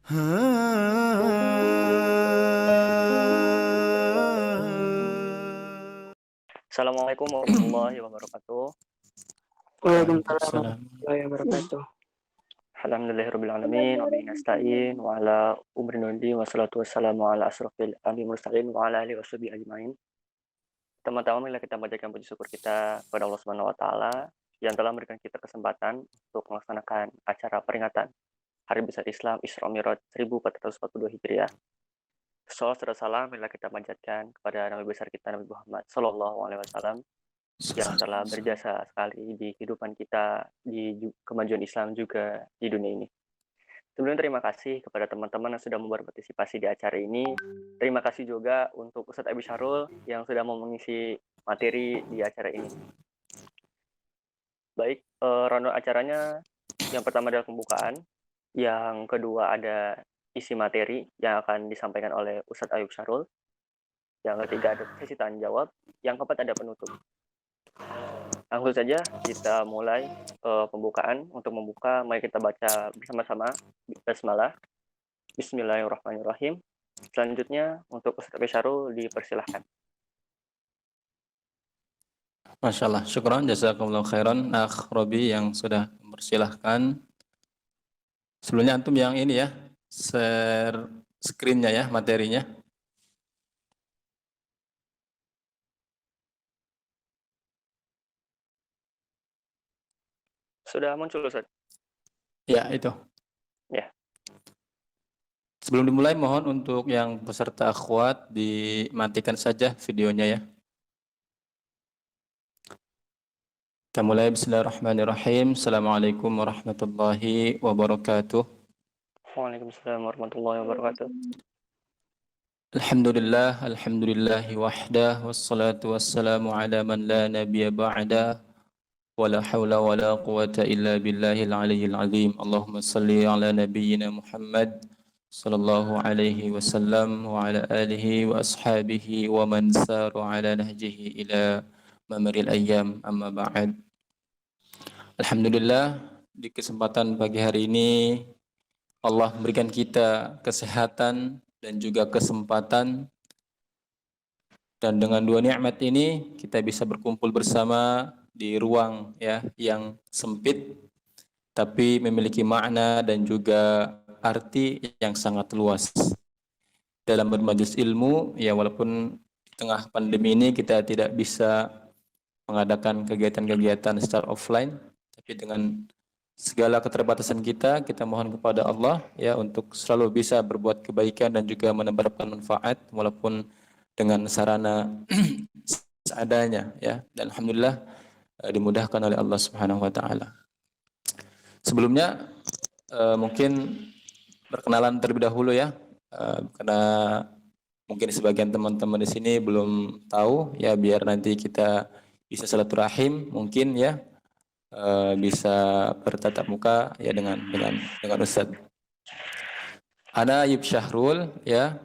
Assalamualaikum warahmatullahi wabarakatuh. Waalaikumsalam Waalaikumsalam. warahmatullahi wabarakatuh. Alhamdulillahirrabbilalamin wa bihi nasta'in wa ala umri nundi wa salatu wassalamu ala asrofil anbiya'i mursalin wa ala alihi washabihi ajmain. Teman-teman, marilah kita panjatkan puji syukur kita kepada Allah Subhanahu wa taala yang telah memberikan kita kesempatan untuk melaksanakan acara peringatan Hari Besar Islam Isra Mi'raj 1442 Hijriah. Shalawat serta salam marilah kita panjatkan kepada Nabi besar kita Nabi Muhammad sallallahu alaihi wasallam yang telah berjasa sekali di kehidupan kita, di kemajuan Islam juga di dunia ini. Sebelumnya terima kasih kepada teman-teman yang sudah mau berpartisipasi di acara ini. Terima kasih juga untuk Ustadz Abi Syarul yang sudah mau mengisi materi di acara ini. Baik, rundown acaranya yang pertama adalah pembukaan, yang kedua ada isi materi yang akan disampaikan oleh Ustadz Ayub Syarul, yang ketiga ada sesi tanya jawab, yang keempat ada penutup. Langsung saja kita mulai pembukaan. Untuk membuka, mari kita baca bersama-sama Basmalah. Bismillahirrahmanirrahim. Selanjutnya untuk Ustaz Abi Syarul dipersilahkan. Masya Allah, syukran, jazakumullah khairan, Akh Robi yang sudah mempersilahkan. Sebelumnya antum yang ini ya, share screen-nya ya, materinya. Sudah muncul, Ustaz? Ya, itu. Ya. Sebelum dimulai, mohon untuk yang peserta akhwat dimatikan saja videonya ya. Kita mulai. Bismillahirrahmanirrahim. Assalamualaikum warahmatullahi wabarakatuh. Waalaikumsalam warahmatullahi wabarakatuh. Alhamdulillah, alhamdulillahi wahdah, wassalatu wassalamu ala man la nabiyya ba'dah, wala hawla wala quwata illa billahil aliyyil azim. Allahumma salli ala nabiyyina Muhammad sallallahu alaihi wasallam wa ala alihi wa ashabihi wa man saru ala nahjihi ila mamaril ayyam, amma ba'd. Alhamdulillah, di kesempatan pagi hari ini Allah memberikan kita kesehatan dan juga kesempatan, dan dengan dua nikmat ini kita bisa berkumpul bersama di ruang ya yang sempit tapi memiliki makna dan juga arti yang sangat luas dalam bermajelis ilmu ya. Walaupun di tengah pandemi ini kita tidak bisa mengadakan kegiatan-kegiatan secara offline, tapi dengan segala keterbatasan kita mohon kepada Allah ya untuk selalu bisa berbuat kebaikan dan juga menebarkan manfaat walaupun dengan sarana seadanya ya. Dan alhamdulillah dimudahkan oleh Allah Subhanahu wa taala. Sebelumnya mungkin perkenalan terlebih dahulu ya, karena mungkin sebagian teman-teman di sini belum tahu ya, biar nanti kita bisa silaturahim mungkin ya, bisa bertatap muka ya dengan Ustaz. Ana Ayub Syahrul ya,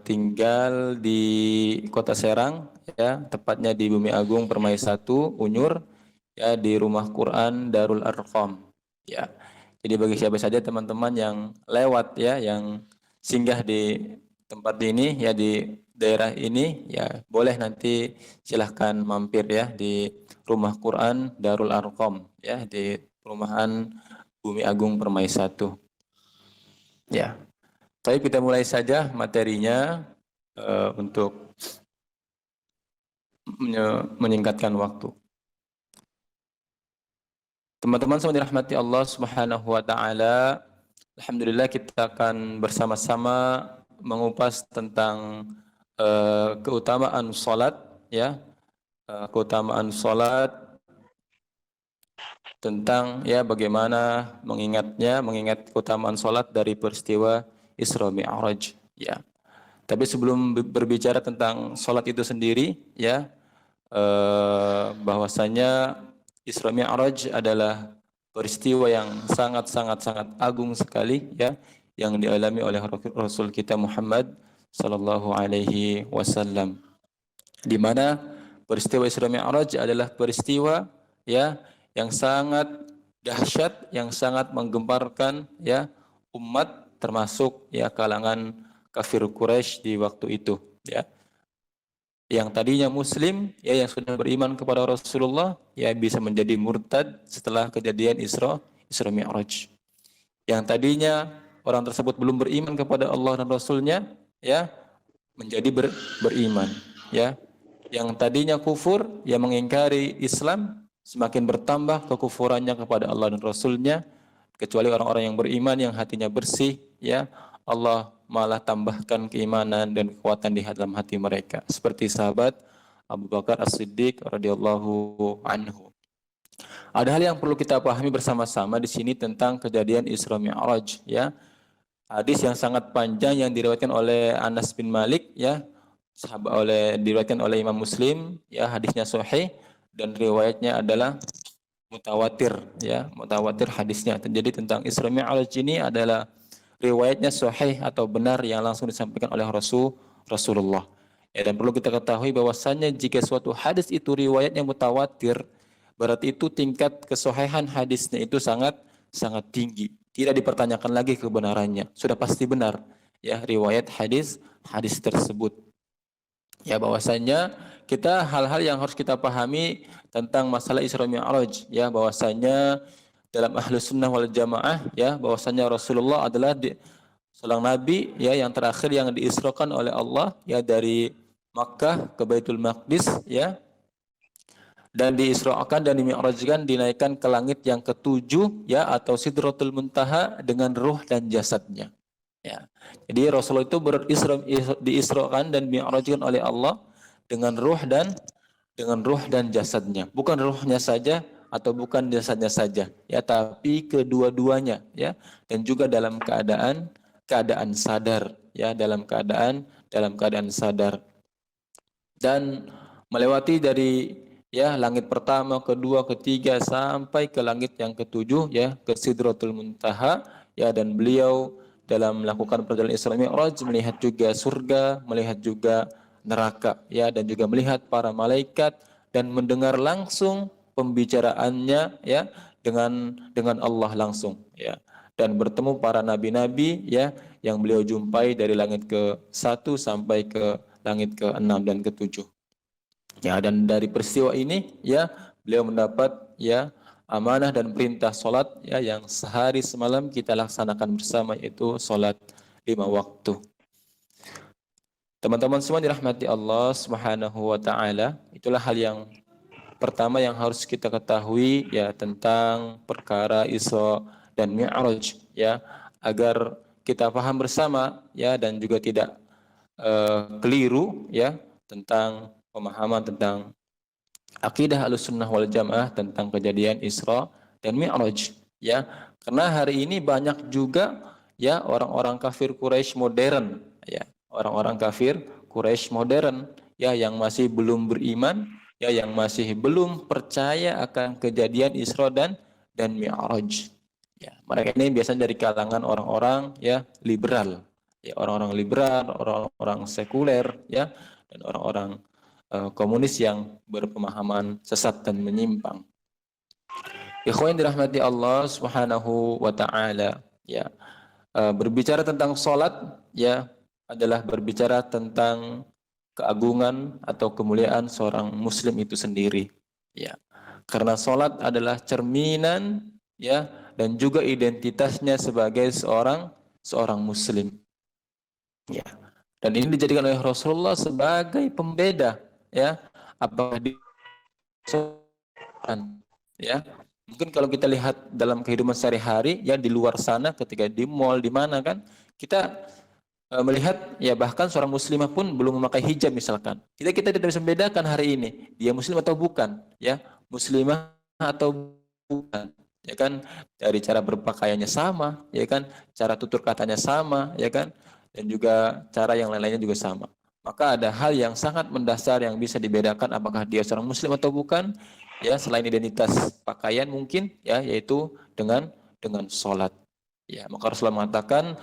tinggal di Kota Serang ya, tepatnya di Bumi Agung Permai 1 Unyur ya, di Rumah Quran Darul Arqam ya. Jadi bagi siapa saja teman-teman yang lewat ya, yang singgah di tempat ini ya, di daerah ini ya, boleh nanti silahkan mampir ya di Rumah Quran Darul Arqam ya, di perumahan Bumi Agung Permai 1 ya. Baik, kita mulai saja materinya untuk menyingkatkan waktu. Teman-teman semua dirahmati Allah Subhanahu wa taala, alhamdulillah kita akan bersama-sama mengupas tentang keutamaan salat ya. Keutamaan salat, tentang ya bagaimana mengingat keutamaan salat dari peristiwa Isra Mi'raj ya. Tapi sebelum berbicara tentang salat itu sendiri ya, bahwasanya Isra Mi'raj adalah peristiwa yang sangat agung sekali ya, yang dialami oleh Rasul kita Muhammad sallallahu alaihi wasallam, di mana peristiwa Isra Mi'raj adalah peristiwa ya yang sangat dahsyat, yang sangat menggemparkan ya umat termasuk ya kalangan kafir Quraisy di waktu itu ya. Yang tadinya muslim ya yang sudah beriman kepada Rasulullah ya bisa menjadi murtad setelah kejadian Isra Mi'raj. Yang tadinya orang tersebut belum beriman kepada Allah dan Rasulnya ya menjadi beriman ya. Yang tadinya kufur yang mengingkari Islam semakin bertambah kekufurannya kepada Allah dan Rasulnya, kecuali orang-orang yang beriman yang hatinya bersih ya Allah malah tambahkan keimanan dan kekuatan di dalam hati mereka, seperti sahabat Abu Bakar As-Siddiq radhiyallahu anhu. Ada hal yang perlu kita pahami bersama-sama di sini tentang kejadian Isra Mi'raj ya. Hadis yang sangat panjang yang diriwayatkan oleh Anas bin Malik ya, diriwayatkan oleh Imam Muslim ya, hadisnya sahih dan riwayatnya adalah mutawatir ya, mutawatir hadisnya. Jadi tentang Isra Mi'raj ini adalah riwayatnya sahih atau benar yang langsung disampaikan oleh Rasulullah. Ya, dan perlu kita ketahui bahwasannya jika suatu hadis itu riwayatnya mutawatir, berarti itu tingkat kesahihan hadisnya itu sangat tinggi. Tidak dipertanyakan lagi kebenarannya, sudah pasti benar ya riwayat hadis tersebut. Ya, bahwasanya kita hal-hal yang harus kita pahami tentang masalah Isra Mi'raj ya, bahwasanya dalam Ahlus Sunnah wal Jamaah ya, bahwasanya Rasulullah adalah seorang nabi ya yang terakhir yang diisrakan oleh Allah ya dari Makkah ke Baitul Maqdis ya, dan diisrakan dan dimi'rajkan, dinaikkan ke langit yang ketujuh ya atau Sidratul Muntaha dengan ruh dan jasadnya ya. Jadi Rasulullah itu diisrakan dan dimi'rajkan oleh Allah dengan ruh dan jasadnya, bukan ruhnya saja atau bukan jasadnya saja ya, tapi kedua-duanya ya, dan juga dalam keadaan sadar ya, dalam keadaan sadar, dan melewati dari ya langit pertama, kedua, ketiga sampai ke langit yang ketujuh ya, ke Sidratul Muntaha ya. Dan beliau dalam melakukan perjalanan Isra Mi'raj melihat juga surga, melihat juga neraka ya, dan juga melihat para malaikat dan mendengar langsung pembicaraannya ya dengan Allah langsung ya, dan bertemu para nabi-nabi ya yang beliau jumpai dari langit ke-1 sampai ke langit ke-6 dan ke-7. Ya, dan dari peristiwa ini ya beliau mendapat ya amanah dan perintah salat ya yang sehari semalam kita laksanakan bersama, yaitu salat 5 waktu. Teman-teman semua dirahmati Allah Subhanahu wa taala, itulah hal yang pertama yang harus kita ketahui ya tentang perkara Isra dan Mi'raj ya, agar kita paham bersama ya dan juga tidak keliru ya tentang pemahaman tentang akidah Ahlussunnah wal Jamaah tentang kejadian Isra dan Mi'raj ya. Karena hari ini banyak juga ya orang-orang kafir Quraisy modern ya, orang-orang kafir Quraisy modern ya yang masih belum beriman ya, yang masih belum percaya akan kejadian Isra dan Mi'raj ya. Mereka ini biasanya dari kalangan orang-orang ya liberal ya, orang-orang liberal, orang-orang sekuler ya, dan orang-orang komunis yang berpemahaman sesat dan menyimpang. Ikhwan dirahmati Allah Subhanahu wa taala ya. Berbicara tentang salat ya adalah berbicara tentang keagungan atau kemuliaan seorang muslim itu sendiri ya. Karena salat adalah cerminan ya dan juga identitasnya sebagai seorang muslim ya. Dan ini dijadikan oleh Rasulullah sebagai pembeda ya, apakah di ya. Mungkin kalau kita lihat dalam kehidupan sehari-hari ya di luar sana, ketika di mall di mana kan kita melihat ya bahkan seorang muslimah pun belum memakai hijab misalkan. Kita tidak bisa membedakan hari ini dia muslim atau bukan ya, muslimah atau bukan ya kan, dari cara berpakaiannya sama ya kan, cara tutur katanya sama ya kan, dan juga cara yang lain-lainnya juga sama. Maka ada hal yang sangat mendasar yang bisa dibedakan apakah dia seorang muslim atau bukan ya, selain identitas pakaian mungkin ya, yaitu dengan salat ya. Maka Rasulullah mengatakan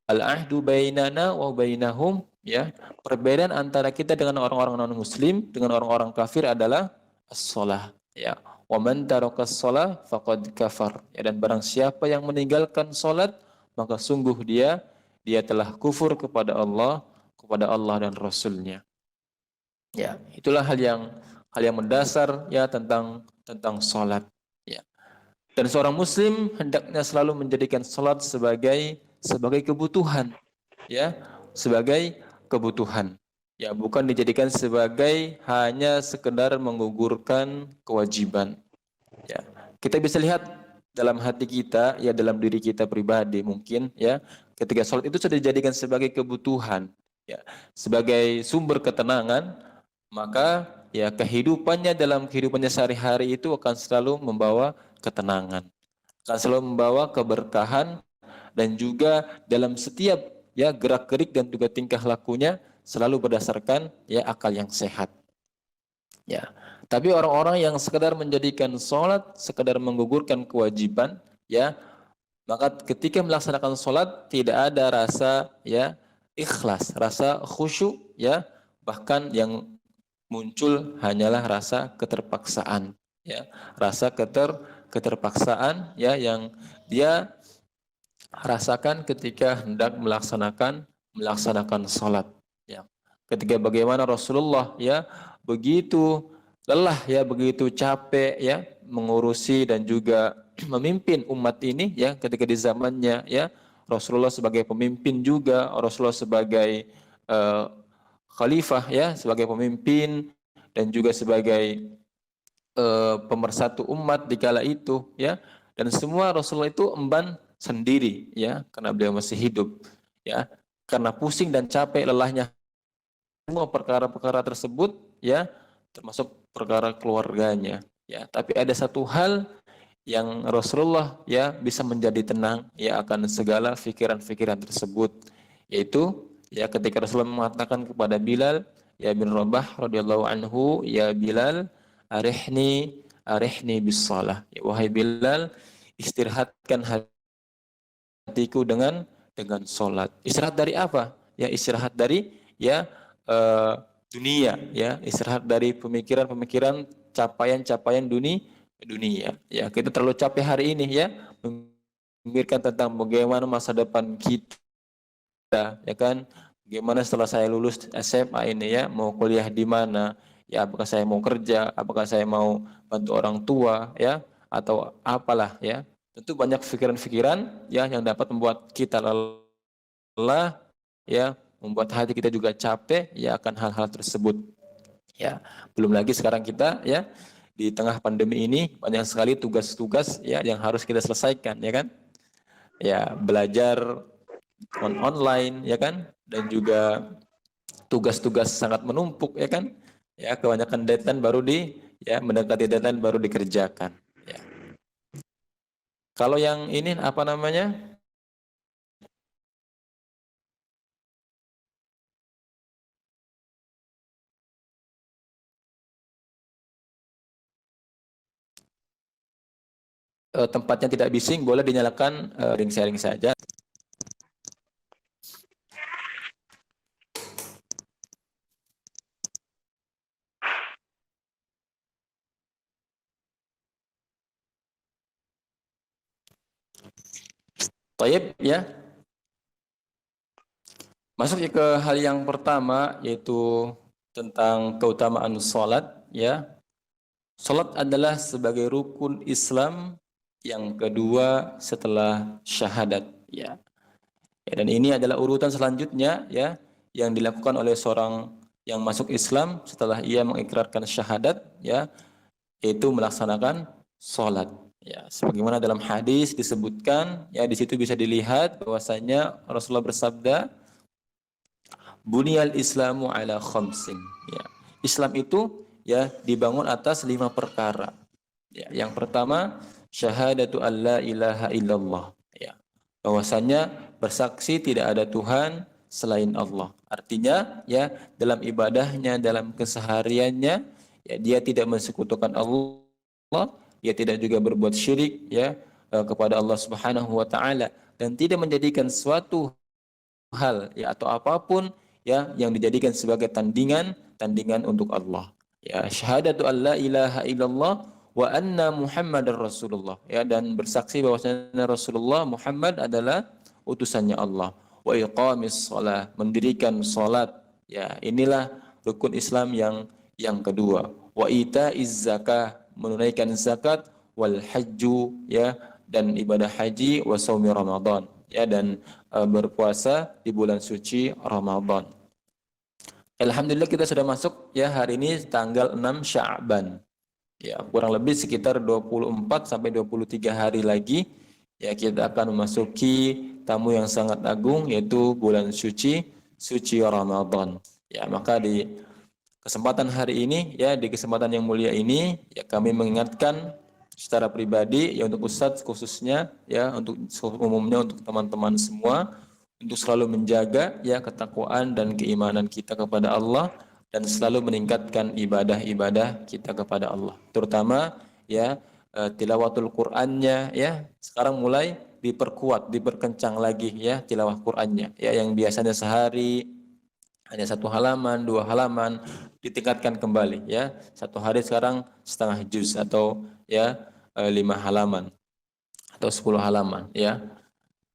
al-ahdu bainana wa bainahum ya, perbedaan antara kita dengan orang-orang non muslim dengan orang-orang kafir adalah as-shalah ya. Wa man taraka as-shalah faqad kafar ya, dan barang siapa yang meninggalkan salat maka sungguh dia telah kufur kepada Allah dan Rasulnya. Ya, itulah hal yang mendasar ya tentang salat. Ya. Dan seorang muslim hendaknya selalu menjadikan salat sebagai kebutuhan, ya, sebagai kebutuhan. Ya, bukan dijadikan sebagai hanya sekedar menggugurkan kewajiban. Ya. Kita bisa lihat dalam hati kita, ya dalam diri kita pribadi mungkin, ya, ketika salat itu sudah dijadikan sebagai kebutuhan, ya, sebagai sumber ketenangan, maka ya dalam kehidupannya sehari-hari itu akan selalu membawa ketenangan, akan selalu membawa keberkahan, dan juga dalam setiap ya gerak-gerik dan juga tingkah lakunya selalu berdasarkan ya akal yang sehat. Ya. Tapi orang-orang yang sekedar menjadikan sholat, sekedar menggugurkan kewajiban, ya, maka ketika melaksanakan sholat tidak ada rasa ya ikhlas, rasa khusyuk, ya, bahkan yang muncul hanyalah rasa keterpaksaan, ya, rasa keterpaksaan, ya, yang dia rasakan ketika hendak melaksanakan sholat. Ya. Ketika bagaimana Rasulullah ya begitu lelah ya, begitu capek ya mengurusi dan juga memimpin umat ini ya ketika di zamannya ya, Rasulullah sebagai pemimpin juga, Rasulullah sebagai khalifah ya, sebagai pemimpin dan juga sebagai pemersatu umat di kala itu ya, dan semua Rasulullah itu emban sendiri ya karena beliau masih hidup ya, karena pusing dan capek lelahnya semua perkara-perkara tersebut ya, termasuk perkara keluarganya ya. Tapi ada satu hal yang Rasulullah ya bisa menjadi tenang ya akan segala pikiran-pikiran tersebut, yaitu ya ketika Rasulullah mengatakan kepada Bilal ya bin Rabah radhiyallahu anhu, ya Bilal, arihni bis shalah, ya, wahai Bilal, istirahatkan hatiku dengan salat. Istirahat dari apa? Ya istirahat dari ya dunia, ya istirahat dari pemikiran-pemikiran capaian-capaian dunia. Ya kita terlalu capek hari ini ya memikirkan tentang bagaimana masa depan kita, ya kan? Bagaimana setelah saya lulus SMA ini ya, mau kuliah di mana? Ya apakah saya mau kerja? Apakah saya mau bantu orang tua ya? Atau apalah ya? Tentu banyak pikiran-pikiran ya yang dapat membuat kita lelah ya, membuat hati kita juga capek ya akan hal-hal tersebut. Ya, belum lagi sekarang kita ya di tengah pandemi ini banyak sekali tugas-tugas ya yang harus kita selesaikan, ya kan? Ya, belajar online ya kan, dan juga tugas-tugas sangat menumpuk ya kan? Ya, kebanyakan deadline mendekati deadline baru dikerjakan ya. Kalau yang ini apa namanya? Tempatnya tidak bising, boleh dinyalakan ring sharing saja. Taib ya. Masuk ke hal yang pertama, yaitu tentang keutamaan salat ya. Salat adalah sebagai rukun Islam yang kedua setelah syahadat ya. Dan ini adalah urutan selanjutnya ya yang dilakukan oleh seorang yang masuk Islam setelah ia mengikrarkan syahadat ya, yaitu melaksanakan salat. Ya, sebagaimana dalam hadis disebutkan ya, di situ bisa dilihat bahwasanya Rasulullah bersabda, Bunyal Islamu ala khamsin. Ya. Islam itu ya dibangun atas 5 perkara. Ya, yang pertama syahadatu alla ilaha illallah. Ya. Bahwasanya bersaksi tidak ada Tuhan selain Allah. Artinya ya dalam ibadahnya, dalam kesehariannya ya dia tidak mensekutukan Allah, dia tidak juga berbuat syirik ya kepada Allah Subhanahu wa taala, dan tidak menjadikan suatu hal ya atau apapun ya yang dijadikan sebagai tandingan untuk Allah. Ya, syahadatu alla ilaha illallah wa anna Muhammadar Rasulullah, ya, dan bersaksi bahwasanya Rasulullah Muhammad adalah utusannya Allah. Wa iqamis shalah, mendirikan salat. Ya, inilah rukun Islam yang kedua. Wa itaiz zakah, menunaikan zakat. Wal hajju, ya, dan ibadah haji. Wa shaumi Ramadan, ya, dan berpuasa di bulan suci Ramadan. Alhamdulillah kita sudah masuk, ya, hari ini tanggal 6 Sya'ban. Ya, kurang lebih sekitar 24 sampai 23 hari lagi, ya, kita akan memasuki tamu yang sangat agung, yaitu bulan suci Ramadan. Ya, maka di kesempatan hari ini, ya, di kesempatan yang mulia ini, ya, kami mengingatkan secara pribadi, ya, untuk Ustadz khususnya, ya, untuk umumnya untuk teman-teman semua, untuk selalu menjaga, ya, ketakwaan dan keimanan kita kepada Allah, dan selalu meningkatkan ibadah-ibadah kita kepada Allah. Terutama, ya, tilawatul Qur'annya, ya, sekarang mulai diperkuat, diperkencang lagi, ya, tilawah Qur'annya, ya, yang biasanya sehari hanya 1 halaman, 2 halaman, ditingkatkan kembali, ya. 1 hari sekarang setengah juz atau, ya, 5 halaman atau 10 halaman, ya.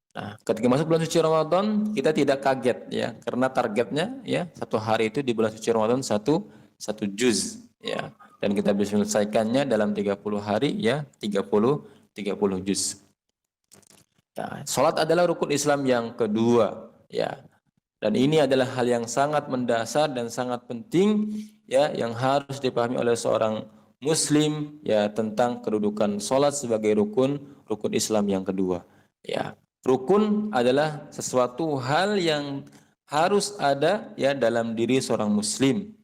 Nah, ketika masuk bulan suci Ramadan, kita tidak kaget, ya, karena targetnya, ya, 1 hari itu di bulan suci Ramadan satu juz, ya, dan kita bisa menyelesaikannya dalam 30 hari, ya, 30 juz. Ya, salat adalah rukun Islam yang kedua, ya. Dan ini adalah hal yang sangat mendasar dan sangat penting, ya, yang harus dipahami oleh seorang muslim, ya, tentang kedudukan salat sebagai rukun Islam yang kedua, ya. Rukun adalah sesuatu hal yang harus ada, ya, dalam diri seorang muslim,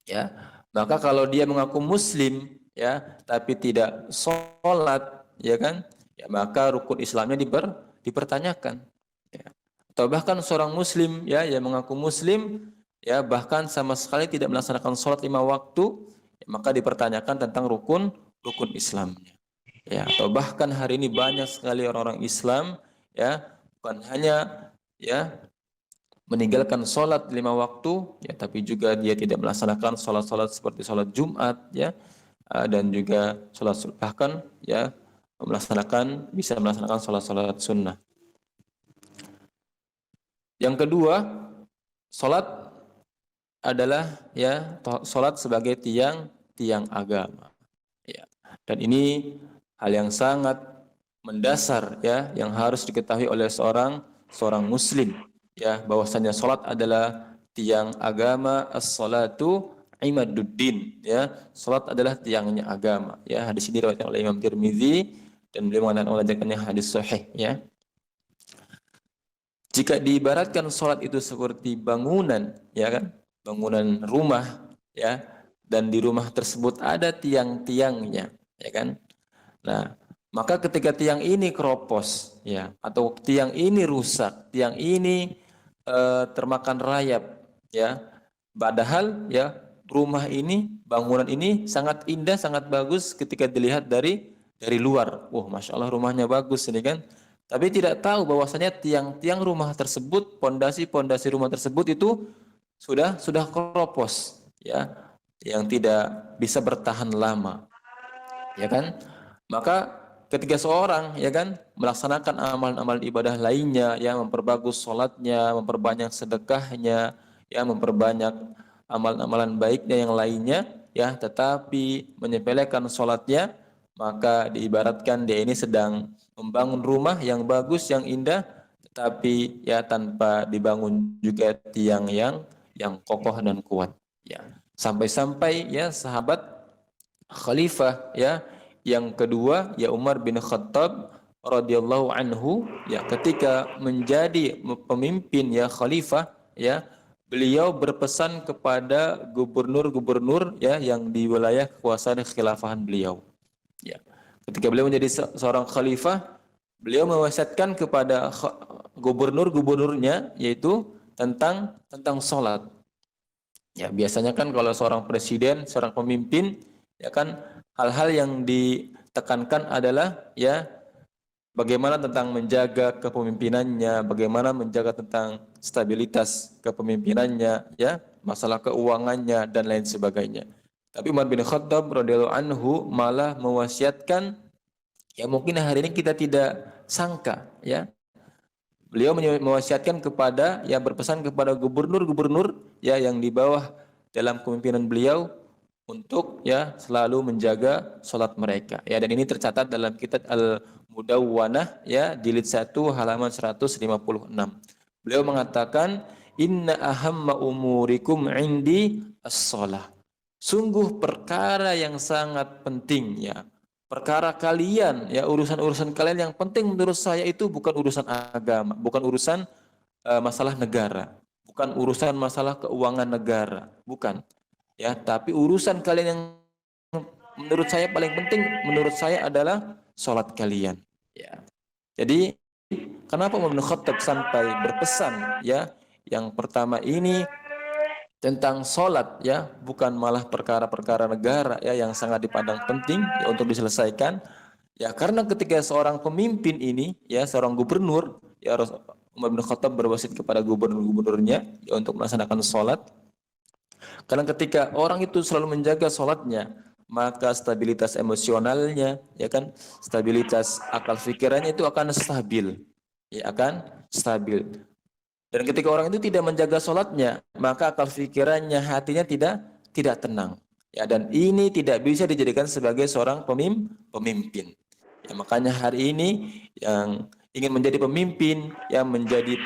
ya. Maka kalau dia mengaku muslim, ya, tapi tidak sholat, ya kan, ya, maka rukun Islamnya dipertanyakan, ya. Atau bahkan seorang muslim, ya, yang mengaku muslim, ya, bahkan sama sekali tidak melaksanakan sholat 5 waktu, ya, maka dipertanyakan tentang rukun Islamnya, ya. Atau bahkan hari ini banyak sekali orang-orang Islam, ya, bukan hanya, ya, meninggalkan sholat 5 waktu, ya, tapi juga dia tidak melaksanakan sholat-sholat seperti sholat Jumat, ya, dan juga sholat bahkan, ya, bisa melaksanakan sholat-sholat sunnah. Yang kedua, sholat adalah, ya, sholat sebagai tiang agama, ya. Dan ini hal yang sangat mendasar, ya, yang harus diketahui oleh seorang muslim, ya, bahwasanya salat adalah tiang agama. As-salatu imaduddin, ya, salat adalah tiangnya agama, ya. Hadis ini diriwayatkan oleh Imam Tirmizi dan beliau mengatakannya hadis sahih, ya. Jika diibaratkan salat itu seperti bangunan, ya kan, bangunan rumah, ya, dan di rumah tersebut ada tiang-tiangnya, ya kan. Nah, maka ketika tiang ini keropos, ya, atau tiang ini rusak, tiang ini termakan rayap, ya, padahal, ya, rumah ini, bangunan ini sangat indah, sangat bagus ketika dilihat dari luar. Masya Allah, rumahnya bagus ini kan. Tapi tidak tahu bahwasanya tiang-tiang rumah tersebut, pondasi-pondasi rumah tersebut itu sudah keropos, ya, yang tidak bisa bertahan lama, ya kan. Maka ketika seorang, ya kan, melaksanakan amalan-amalan ibadah lainnya, ya, memperbagus sholatnya, memperbanyak sedekahnya, ya, memperbanyak amalan-amalan baiknya yang lainnya, ya, tetapi menyepelekan sholatnya, maka diibaratkan dia ini sedang membangun rumah yang bagus, yang indah, tetapi, ya, tanpa dibangun juga tiang yang kokoh dan kuat, ya. Sampai-sampai, ya, sahabat khalifah, ya, yang kedua, ya, Umar bin Khattab radhiyallahu anhu, ya, ketika menjadi pemimpin, ya, khalifah, ya, beliau berpesan kepada gubernur-gubernur, ya, yang di wilayah kekuasaan kekhilafahan beliau, ya. Ketika beliau menjadi seorang khalifah, beliau mewasiatkan kepada gubernur-gubernurnya, yaitu tentang sholat. Ya, biasanya kan kalau seorang presiden, seorang pemimpin, ya kan, hal-hal yang ditekankan adalah, ya, bagaimana tentang menjaga kepemimpinannya, bagaimana menjaga tentang stabilitas kepemimpinannya, ya, masalah keuangannya dan lain sebagainya. Tapi Umar bin Khattab radhiyallahu anhu malah mewasiatkan, ya, mungkin hari ini kita tidak sangka, ya, beliau mewasiatkan kepada, ya berpesan kepada gubernur-gubernur ya yang di bawah dalam kepemimpinan beliau untuk ya selalu menjaga salat mereka. Ya, dan ini tercatat dalam kitab Al-Mudawwanah ya jilid 1 halaman 156. Beliau mengatakan, inna ahamma umurikum indi as-shalah. Sungguh perkara yang sangat penting ya. Perkara kalian ya, urusan-urusan kalian yang penting menurut saya itu bukan urusan agama, bukan urusan masalah negara, bukan urusan masalah keuangan negara, bukan. Ya, tapi urusan kalian yang menurut saya paling penting menurut saya adalah salat kalian. Ya. Jadi kenapa Umar bin Khattab sampai berpesan ya, yang pertama ini tentang sholat ya, bukan malah perkara-perkara negara ya yang sangat dipandang penting ya untuk diselesaikan ya, karena ketika seorang pemimpin ini ya, seorang gubernur ya, Umar bin Khattab berwasiat kepada gubernur-gubernurnya ya untuk melaksanakan sholat, karena ketika orang itu selalu menjaga sholatnya, maka stabilitas emosionalnya ya kan, stabilitas akal pikirannya itu akan stabil ya, akan stabil. Dan ketika orang itu tidak menjaga sholatnya, maka akal pikirannya, hatinya tidak tenang. Ya, dan ini tidak bisa dijadikan sebagai seorang pemimpin. Ya, makanya hari ini yang ingin menjadi pemimpin, yang menjadi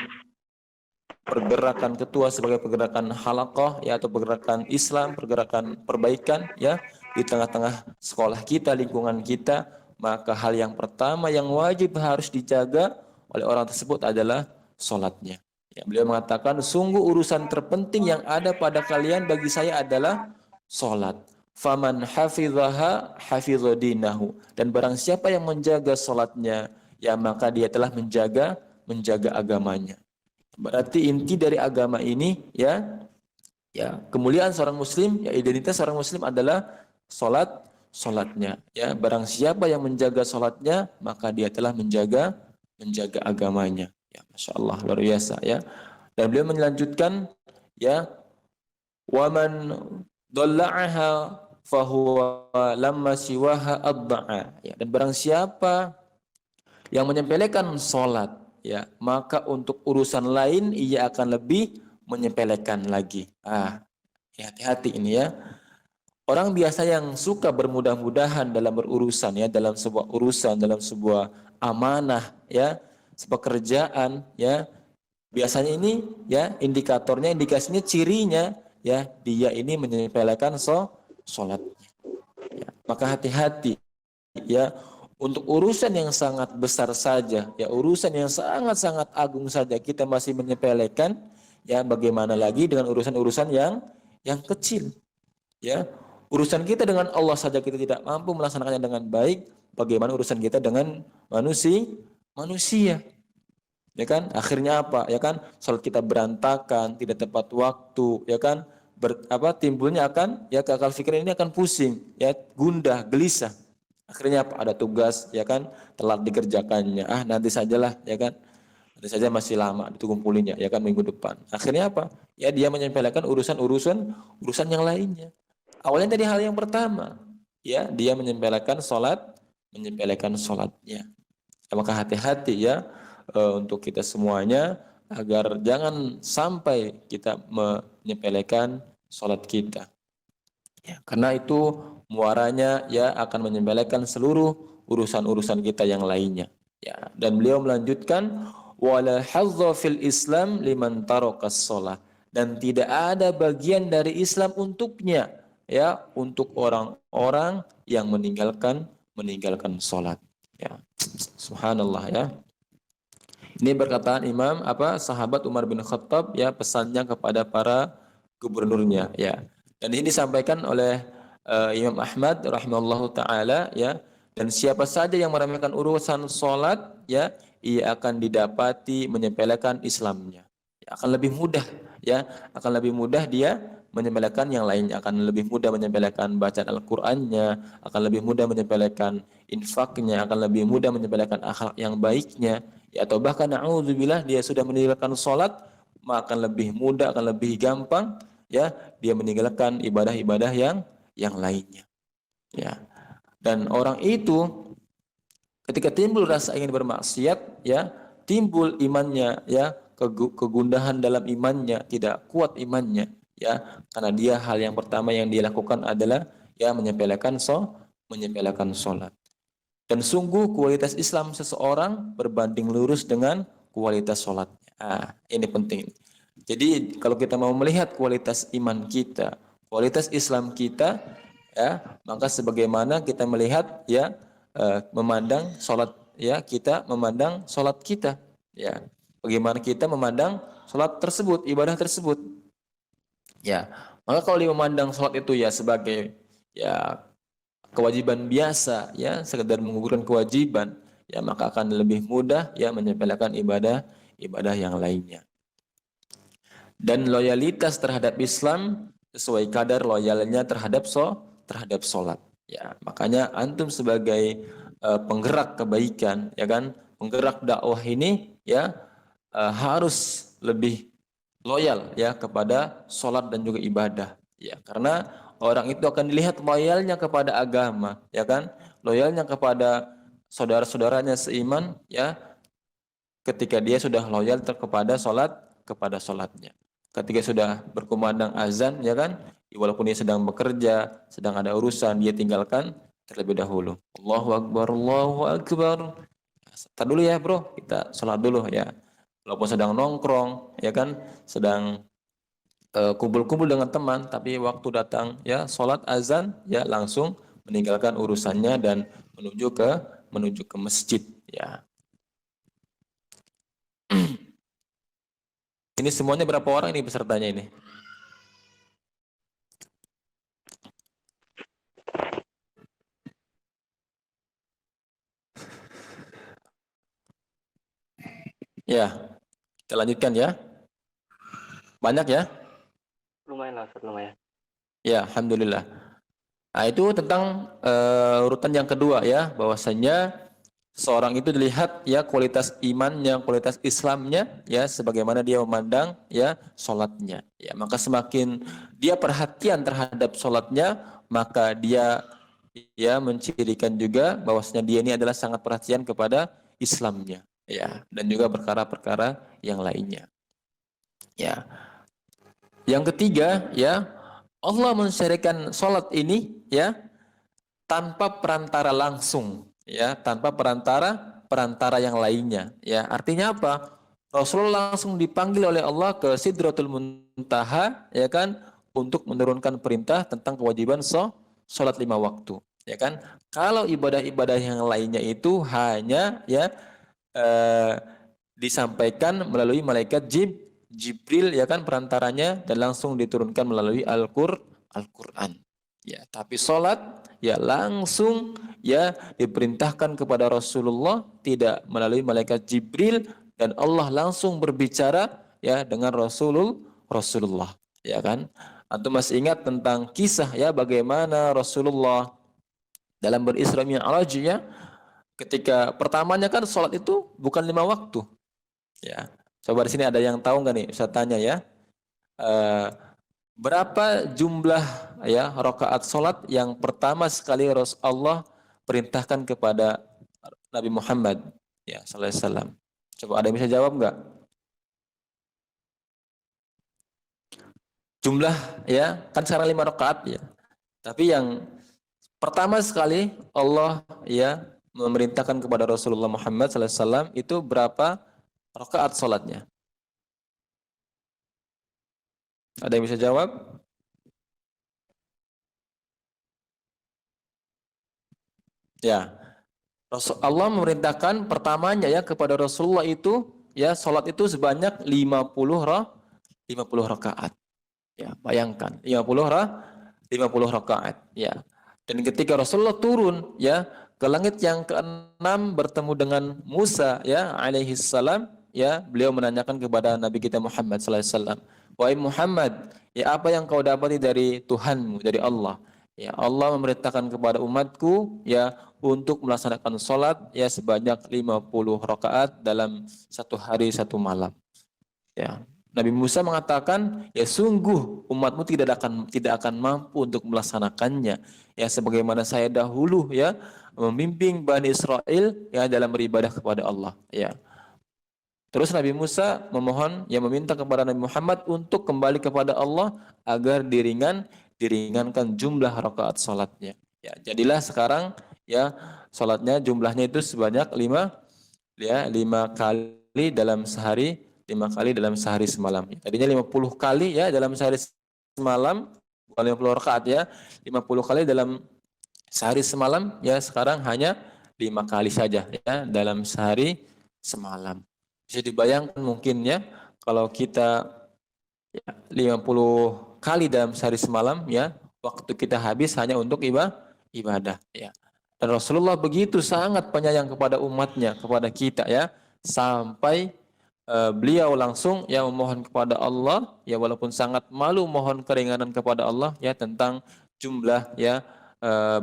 pergerakan ketua sebagai pergerakan halaqah ya, atau pergerakan Islam, pergerakan perbaikan ya di tengah-tengah sekolah kita, lingkungan kita, maka hal yang pertama yang wajib harus dijaga oleh orang tersebut adalah sholatnya. Ya, beliau mengatakan, sungguh urusan terpenting yang ada pada kalian bagi saya adalah sholat. Faman hafidhaha hafidha dinahu. Dan barang siapa yang menjaga sholatnya, ya maka dia telah menjaga agamanya. Berarti inti dari agama ini ya, kemuliaan seorang muslim, ya identitas seorang muslim adalah sholatnya. Ya, barang siapa yang menjaga sholatnya, maka dia telah menjaga agamanya. Ya, Masya Allah, luar biasa ya. Dan beliau melanjutkan ya, waman dolla'aha fahuwa lamma siwaha adda'a. Ya, dan barang siapa yang menyepelekan sholat ya, maka untuk urusan lain ia akan lebih menyepelekan lagi. Hati-hati ini ya. Orang biasa yang suka bermudah-mudahan dalam berurusan ya, dalam sebuah urusan, dalam sebuah amanah ya, pekerjaan ya, biasanya ini ya indikasinya, cirinya ya, dia ini menyepelekan sholatnya. Ya, maka hati-hati ya, untuk urusan yang sangat besar saja ya, urusan yang sangat-sangat agung saja kita masih menyepelekan ya, bagaimana lagi dengan urusan-urusan yang kecil ya. Urusan kita dengan Allah saja kita tidak mampu melaksanakannya dengan baik, bagaimana urusan kita dengan manusia. Ya kan? Akhirnya apa? Ya kan? Salat kita berantakan, tidak tepat waktu, ya kan? Timbulnya akan ya, akal pikiran ini akan pusing, ya, gundah, gelisah. Akhirnya apa? Ada tugas, ya kan? Telat dikerjakannya. Nanti sajalah, ya kan? Nanti saja, masih lama dikumpulinya, ya kan, minggu depan. Akhirnya apa? Ya, dia menyepelekan urusan yang lainnya. Awalnya tadi hal yang pertama, ya, dia menyepelekan sholatnya. Maka hati-hati ya, untuk kita semuanya, agar jangan sampai kita menyepelekan sholat kita. Ya, karena itu muaranya ya akan menyepelekan seluruh urusan-urusan kita yang lainnya. Ya, dan beliau melanjutkan, wala hadza fil Islam liman tarakas shalah, dan tidak ada bagian dari Islam untuknya ya, untuk orang-orang yang meninggalkan sholat. Ya, subhanallah ya. Ini perkataan sahabat Umar bin Khattab ya, pesannya kepada para gubernurnya ya. Dan ini disampaikan oleh Imam Ahmad rahimahullahu taala ya, dan siapa saja yang meremehkan urusan salat ya, ia akan didapati menyepelekan Islamnya. Ya, akan lebih mudah dia menyepelekan yang lainnya, akan lebih mudah menyepelekan bacaan Al-Qur'annya, akan lebih mudah menyepelekan infaknya, akan lebih mudah menyepelekan akhlak yang baiknya. Ya, atau bahkan na'udzubillah dia sudah meninggalkan sholat, maka akan lebih mudah, akan lebih gampang ya dia meninggalkan ibadah-ibadah yang lainnya. Ya. Dan orang itu ketika timbul rasa ingin bermaksiat ya, timbul imannya, ya, kegundahan dalam imannya, tidak kuat imannya, ya, karena dia hal yang pertama yang dia lakukan adalah ya menyepelekan sholat. Dan sungguh kualitas Islam seseorang berbanding lurus dengan kualitas sholatnya. Ini penting. Jadi kalau kita mau melihat kualitas iman kita, kualitas Islam kita, ya, maka sebagaimana kita melihat, ya, memandang sholat, ya, kita memandang sholat kita, ya, bagaimana kita memandang sholat tersebut, ibadah tersebut, ya. Maka kalau dia memandang sholat itu ya sebagai ya kewajiban biasa, ya, sekedar menggugurkan kewajiban, ya, maka akan lebih mudah ya menyepelekan ibadah yang lainnya. Dan loyalitas terhadap Islam sesuai kadar loyalnya terhadap sholat. Ya, makanya antum sebagai penggerak kebaikan, ya kan, penggerak dakwah ini, ya, harus lebih loyal ya kepada sholat dan juga ibadah. Ya, karena orang itu akan dilihat loyalnya kepada agama, ya kan, loyalnya kepada saudara-saudaranya seiman, ya, ketika dia sudah loyal kepada sholatnya. Ketika sudah berkumandang azan, ya kan, walaupun dia sedang bekerja, sedang ada urusan, dia tinggalkan terlebih dahulu. Allahu Akbar, Allahu Akbar. Tar dulu ya bro, kita sholat dulu ya. Walaupun sedang nongkrong, ya kan, sedang kumpul-kumpul dengan teman, tapi waktu datang ya sholat azan, ya langsung meninggalkan urusannya dan menuju ke masjid, ya. Ini semuanya berapa orang ini pesertanya ini? Ya, kita lanjutkan ya. Banyak ya? Lumayan lah, Ustaz, lumayan. Ya, alhamdulillah. Nah, itu tentang urutan yang kedua ya, bahwasanya seorang itu dilihat ya kualitas imannya, kualitas Islamnya, ya, sebagaimana dia memandang ya sholatnya. Ya, maka semakin dia perhatian terhadap sholatnya, maka dia ya mencirikan juga bahwasanya dia ini adalah sangat perhatian kepada Islamnya, ya, dan juga perkara-perkara yang lainnya. Ya. Yang ketiga, ya, Allah mensyariatkan sholat ini ya tanpa perantara langsung, ya, tanpa perantara yang lainnya, ya. Artinya apa? Rasulullah langsung dipanggil oleh Allah ke Sidratul Muntaha, ya kan, untuk menurunkan perintah tentang kewajiban sholat 5 waktu, ya kan. Kalau ibadah-ibadah yang lainnya itu hanya ya disampaikan melalui malaikat Jibril, ya kan, perantaranya, dan langsung diturunkan melalui Al-Quran. Ya, tapi sholat ya langsung ya diperintahkan kepada Rasulullah, tidak melalui malaikat Jibril, dan Allah langsung berbicara ya dengan Rasulullah, ya kan. Antum masih ingat tentang kisah ya bagaimana Rasulullah dalam berisra mi'raj, ya, ketika pertamanya kan sholat itu bukan 5 waktu, ya. Coba di sini ada yang tahu nggak nih? Saya tanya ya. Berapa jumlah ya rakaat sholat yang pertama sekali Allah perintahkan kepada Nabi Muhammad ya sallallahu alaihi wasallam? Coba ada yang bisa jawab nggak? Jumlah ya kan sekarang 5 rakaat ya. Tapi yang pertama sekali Allah ya memerintahkan kepada Rasulullah Muhammad sallallahu alaihi wasallam itu berapa rakaat sholatnya? Ada yang bisa jawab? Ya, Allah memerintahkan pertamanya ya kepada Rasulullah itu ya sholat itu sebanyak 50 rakaat. Ya, bayangkan 50 rakaat. Ya, dan ketika Rasulullah turun ya ke langit yang ke-6 bertemu dengan Musa ya alaihi salam, ya, beliau menanyakan kepada Nabi kita Muhammad sallallahu alaihi wasallam, wahai Muhammad, ya, apa yang kau dapati dari Tuhanmu, dari Allah? Ya, Allah memerintahkan kepada umatku ya untuk melaksanakan sholat ya sebanyak 50 rakaat dalam 1 hari 1 malam. Ya, Nabi Musa mengatakan, ya sungguh umatmu tidak akan mampu untuk melaksanakannya. Ya, sebagaimana saya dahulu ya membimbing Bani Israel ya dalam beribadah kepada Allah. Ya. Terus Nabi Musa meminta kepada Nabi Muhammad untuk kembali kepada Allah agar diringankan jumlah rakaat salatnya. Ya, jadilah sekarang ya salatnya jumlahnya itu sebanyak 5 kali dalam sehari, 5 kali dalam sehari semalam. Tadinya 50 kali ya dalam sehari semalam, bukan 50 rakaat ya, 50 kali dalam sehari semalam ya, sekarang hanya 5 kali saja ya dalam sehari semalam. Bisa dibayangkan mungkin ya kalau kita ya, 50 kali dalam sehari semalam ya, waktu kita habis hanya untuk ibadah ya. Dan Rasulullah begitu sangat penyayang kepada umatnya, kepada kita ya, sampai beliau langsung ya memohon kepada Allah ya, walaupun sangat malu mohon keringanan kepada Allah ya tentang jumlah ya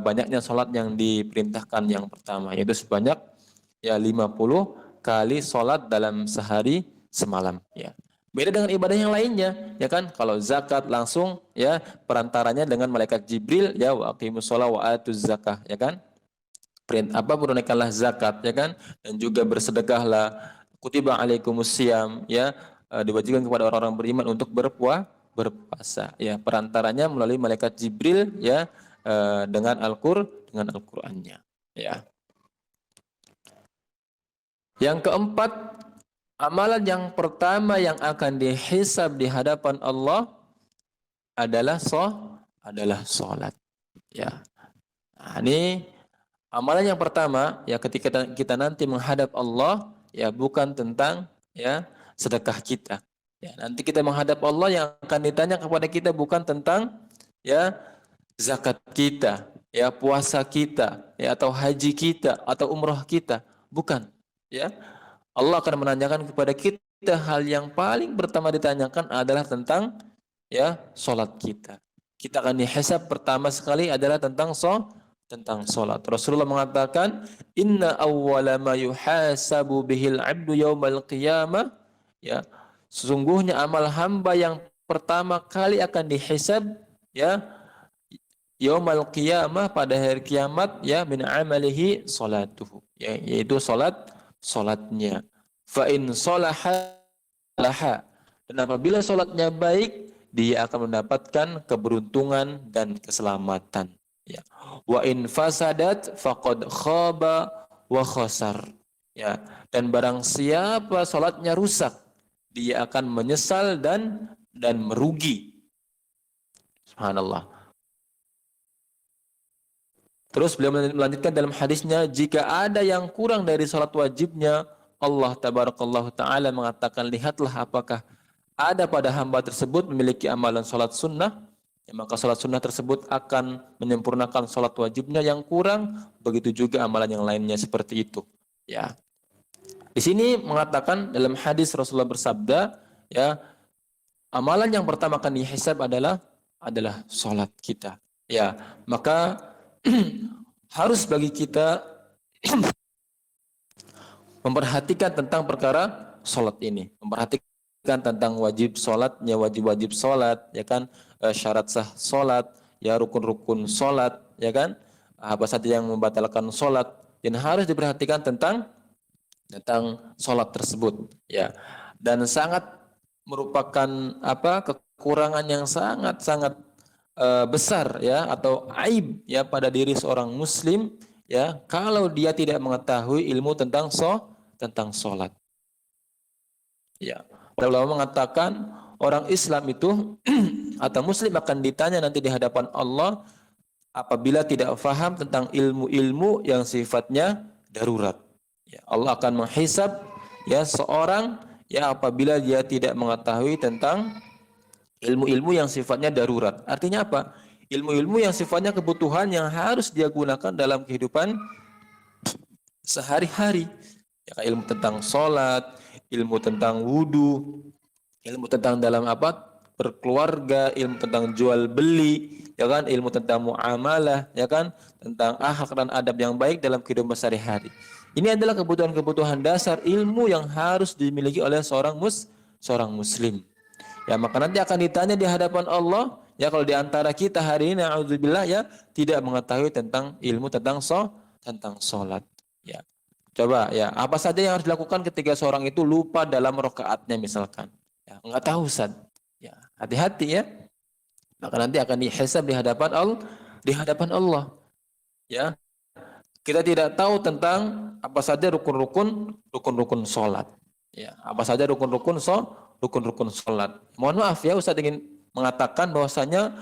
banyaknya sholat yang diperintahkan yang pertama, yaitu sebanyak ya 50 kali sholat dalam sehari semalam ya. Beda dengan ibadah yang lainnya ya kan, kalau zakat langsung ya perantaranya dengan malaikat Jibril ya, wa aqimus shalah wa atuz zakah ya kan, tunaikanlah zakat ya kan, dan juga bersedekahlah, kutiba alaikumusiyam ya, diwajibkan kepada orang-orang beriman untuk berpuasa ya, perantaranya melalui malaikat Jibril ya, dengan Al-Qur'annya ya. Yang keempat, amalan yang pertama yang akan dihisab di hadapan Allah adalah salat ya. Nah, ini amalan yang pertama ya, ketika kita nanti menghadap Allah ya, bukan tentang ya sedekah kita. Ya, nanti kita menghadap Allah, yang akan ditanya kepada kita bukan tentang ya zakat kita, ya puasa kita, ya atau haji kita atau umrah kita, bukan. Ya, Allah akan menanyakan kepada kita, hal yang paling pertama ditanyakan adalah tentang ya salat kita. Kita akan dihisab pertama sekali adalah tentang salat. Rasulullah mengatakan, inna awwala ma yuhasabu bihil abdu yaumal qiyamah ya, sesungguhnya amal hamba yang pertama kali akan dihisab ya yaumal qiyamah, pada hari kiamat ya, min amalihi salatuhu ya, yaitu salatnya. Fa in salaha laha, dan apabila salatnya baik, dia akan mendapatkan keberuntungan dan keselamatan ya. Wa in fasadat faqad khaba wa khasar ya, dan barang siapa salatnya rusak, dia akan menyesal dan merugi. Subhanallah. Terus beliau melanjutkan dalam hadisnya, jika ada yang kurang dari salat wajibnya, Allah tabarakallahu ta'ala mengatakan, lihatlah apakah ada pada hamba tersebut memiliki amalan salat sunnah, ya, maka salat sunnah tersebut akan menyempurnakan salat wajibnya yang kurang, begitu juga amalan yang lainnya seperti itu. Ya. Di sini mengatakan dalam hadis Rasulullah bersabda, ya, amalan yang pertama akan dihisab adalah salat kita. Ya, maka harus bagi kita memperhatikan tentang perkara salat ini, memperhatikan tentang wajib salatnya, wajib salat, ya kan, syarat sah salat, ya rukun-rukun salat, ya kan, apa saja yang membatalkan salat, dan harus diperhatikan tentang salat tersebut, ya. Dan sangat merupakan kekurangan yang sangat besar ya, atau aib ya pada diri seorang muslim ya, kalau dia tidak mengetahui ilmu tentang salat. Ya, ulama mengatakan orang Islam itu atau muslim akan ditanya nanti di hadapan Allah apabila tidak faham tentang ilmu-ilmu yang sifatnya darurat. Ya, Allah akan menghisab ya seorang ya apabila dia tidak mengetahui tentang ilmu-ilmu yang sifatnya darurat. Artinya apa? Ilmu-ilmu yang sifatnya kebutuhan yang harus dia gunakan dalam kehidupan sehari-hari. Ya, ilmu tentang sholat, ilmu tentang wudu, ilmu tentang dalam berkeluarga, ilmu tentang jual beli, ya kan, ilmu tentang muamalah, ya kan, tentang akhlak dan adab yang baik dalam kehidupan sehari-hari. Ini adalah kebutuhan-kebutuhan dasar ilmu yang harus dimiliki oleh seorang muslim. Ya, maka nanti akan ditanya di hadapan Allah, ya kalau di antara kita hari ini na'udzubillah ya tidak mengetahui tentang ilmu tentang salat, ya. Coba ya, apa saja yang harus dilakukan ketika seorang itu lupa dalam rakaatnya misalkan. Ya, enggak tahu Ustaz. Ya, hati-hati ya. Maka nanti akan dihisab di hadapan Allah. Ya, kita tidak tahu tentang apa saja rukun-rukun salat. Ya, apa saja rukun-rukun salat. Mohon maaf ya, Ustaz ingin mengatakan bahwasanya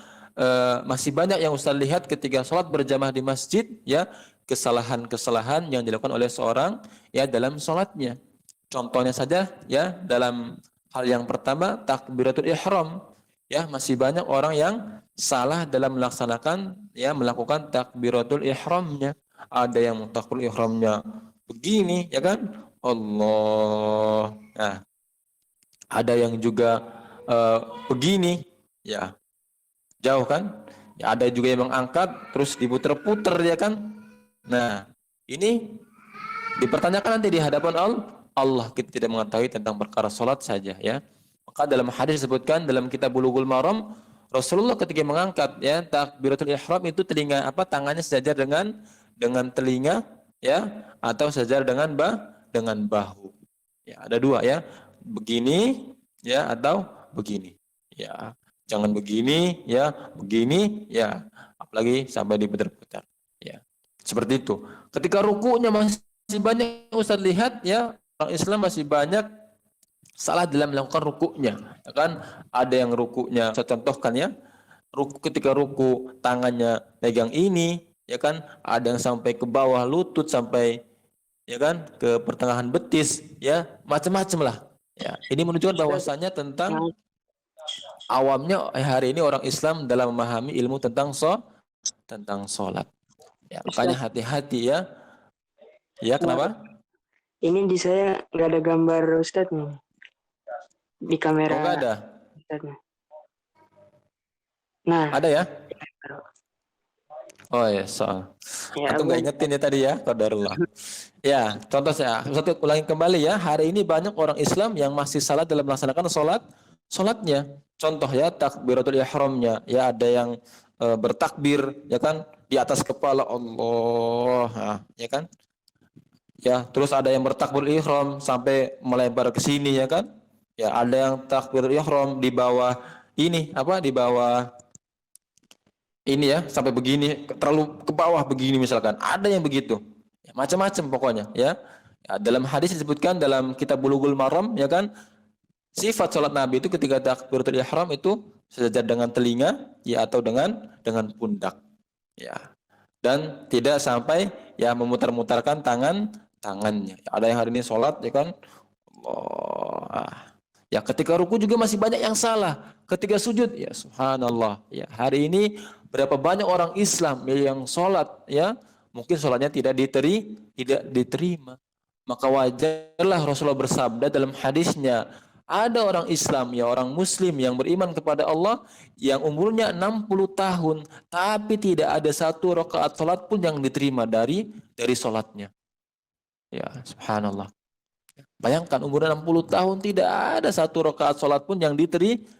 masih banyak yang Ustaz lihat ketika salat berjamaah di masjid, ya, kesalahan-kesalahan yang dilakukan oleh seorang ya dalam salatnya. Contohnya saja ya, dalam hal yang pertama takbiratul ihram. Ya, masih banyak orang yang salah dalam melakukan takbiratul ihramnya. Ada yang takbiratul ihramnya begini, ya kan? Allah. Nah, ada yang juga begini, ya. Jauh kan? Ya, ada juga yang mengangkat terus diputer-puter, ya kan? Nah, ini dipertanyakan nanti di hadapan Allah. Kita tidak mengetahui tentang perkara salat saja, ya. Maka dalam hadis disebutkan dalam kitab Bulughul Maram, Rasulullah ketika mengangkat ya takbiratul ihram itu tangannya sejajar dengan telinga, ya, atau sejajar dengan bahu. Ya, ada dua ya. Begini ya atau begini. Ya. Jangan begini ya, begini ya, apalagi sampai diputar-putar. Ya. Seperti itu. Ketika rukunya masih banyak Ustaz lihat ya, orang Islam masih banyak salah dalam melakukan rukuknya, ya kan? Ada yang rukuknya, saya contohkan ya, ketika ruku tangannya pegang ini, ya kan? Ada yang sampai ke bawah lutut, sampai ya kan ke pertengahan betis, ya, macam-macam lah. Ya, ini menunjukkan bahwasanya tentang awamnya hari ini orang Islam dalam memahami ilmu tentang sholat. Ya, makanya hati-hati ya. Ya, kenapa? Ini di saya nggak ada gambar Ustadz nih. Di kamera. Oh, nggak ada. Ustadznya. Nah. Ada ya? Oh ya, soal. Ya, Atau nggak ingetin ya tadi ya, qadarullah. Ya, contoh saya, satu ulangi kembali ya. Hari ini banyak orang Islam yang masih salah dalam melaksanakan sholatnya. Contoh ya, takbiratul ihramnya. Ya, ada yang bertakbir, ya kan, di atas kepala Allah, nah, ya kan. Ya, terus ada yang bertakbir ihram sampai melebar ke sini, ya kan. Ya, ada yang takbir ihram di bawah ini, di bawah ini ya, sampai begini, terlalu ke bawah begini misalkan. Ada yang begitu. Ya, macam-macam pokoknya, ya. Ya. Dalam hadis disebutkan dalam kitab Bulughul Maram, ya kan, sifat salat Nabi itu ketika takbiratul ihram itu sejajar dengan telinga, ya, atau dengan pundak. Ya. Dan tidak sampai ya memutar-mutarkan tangannya. Ada yang hari ini sholat, ya kan, Allah. Ya, ketika ruku juga masih banyak yang salah. Ketika sujud, ya subhanallah. Ya, hari ini berapa banyak orang Islam yang sholat, ya, mungkin sholatnya tidak diterima. Maka wajarlah Rasulullah bersabda dalam hadisnya, ada orang Islam, ya, orang Muslim yang beriman kepada Allah yang umurnya 60 tahun, tapi tidak ada satu rakaat sholat pun yang diterima dari sholatnya. Ya, subhanallah. Bayangkan umurnya 60 tahun tidak ada satu rakaat sholat pun yang diterima.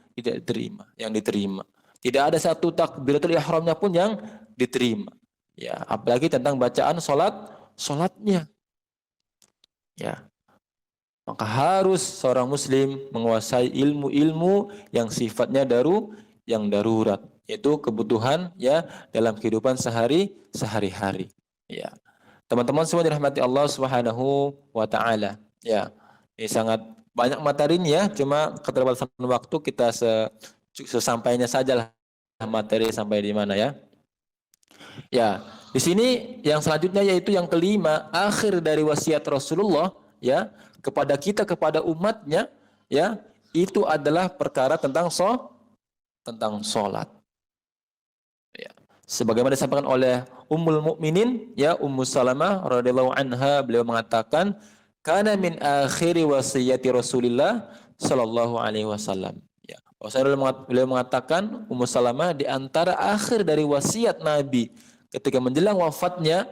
Tidak ada satu takbiratul ihramnya pun yang diterima. Ya, apalagi tentang bacaan sholatnya. Ya. Maka harus seorang muslim menguasai ilmu-ilmu yang sifatnya yang darurat, yaitu kebutuhan ya dalam kehidupan sehari-hari. Ya. Teman-teman semua dirahmati Allah Subhanahu wa taala. Ya. Ini sangat banyak materinya, cuma keterbatasan waktu kita sesampainya sajalah materi sampai di mana ya. Ya, di sini yang selanjutnya yaitu yang kelima, akhir dari wasiat Rasulullah ya kepada kita, kepada umatnya, ya, itu adalah perkara tentang sholat. Ya. Sebagaimana disampaikan oleh Ummul Mukminin, ya, Ummu Salamah radhiyallahu anha, beliau mengatakan, kana min akhiri wasiyati Rasulillah sallallahu alaihi wasallam. Ya. Beliau mengatakan, Ummu Salamah, di antara akhir dari wasiat Nabi ketika menjelang wafatnya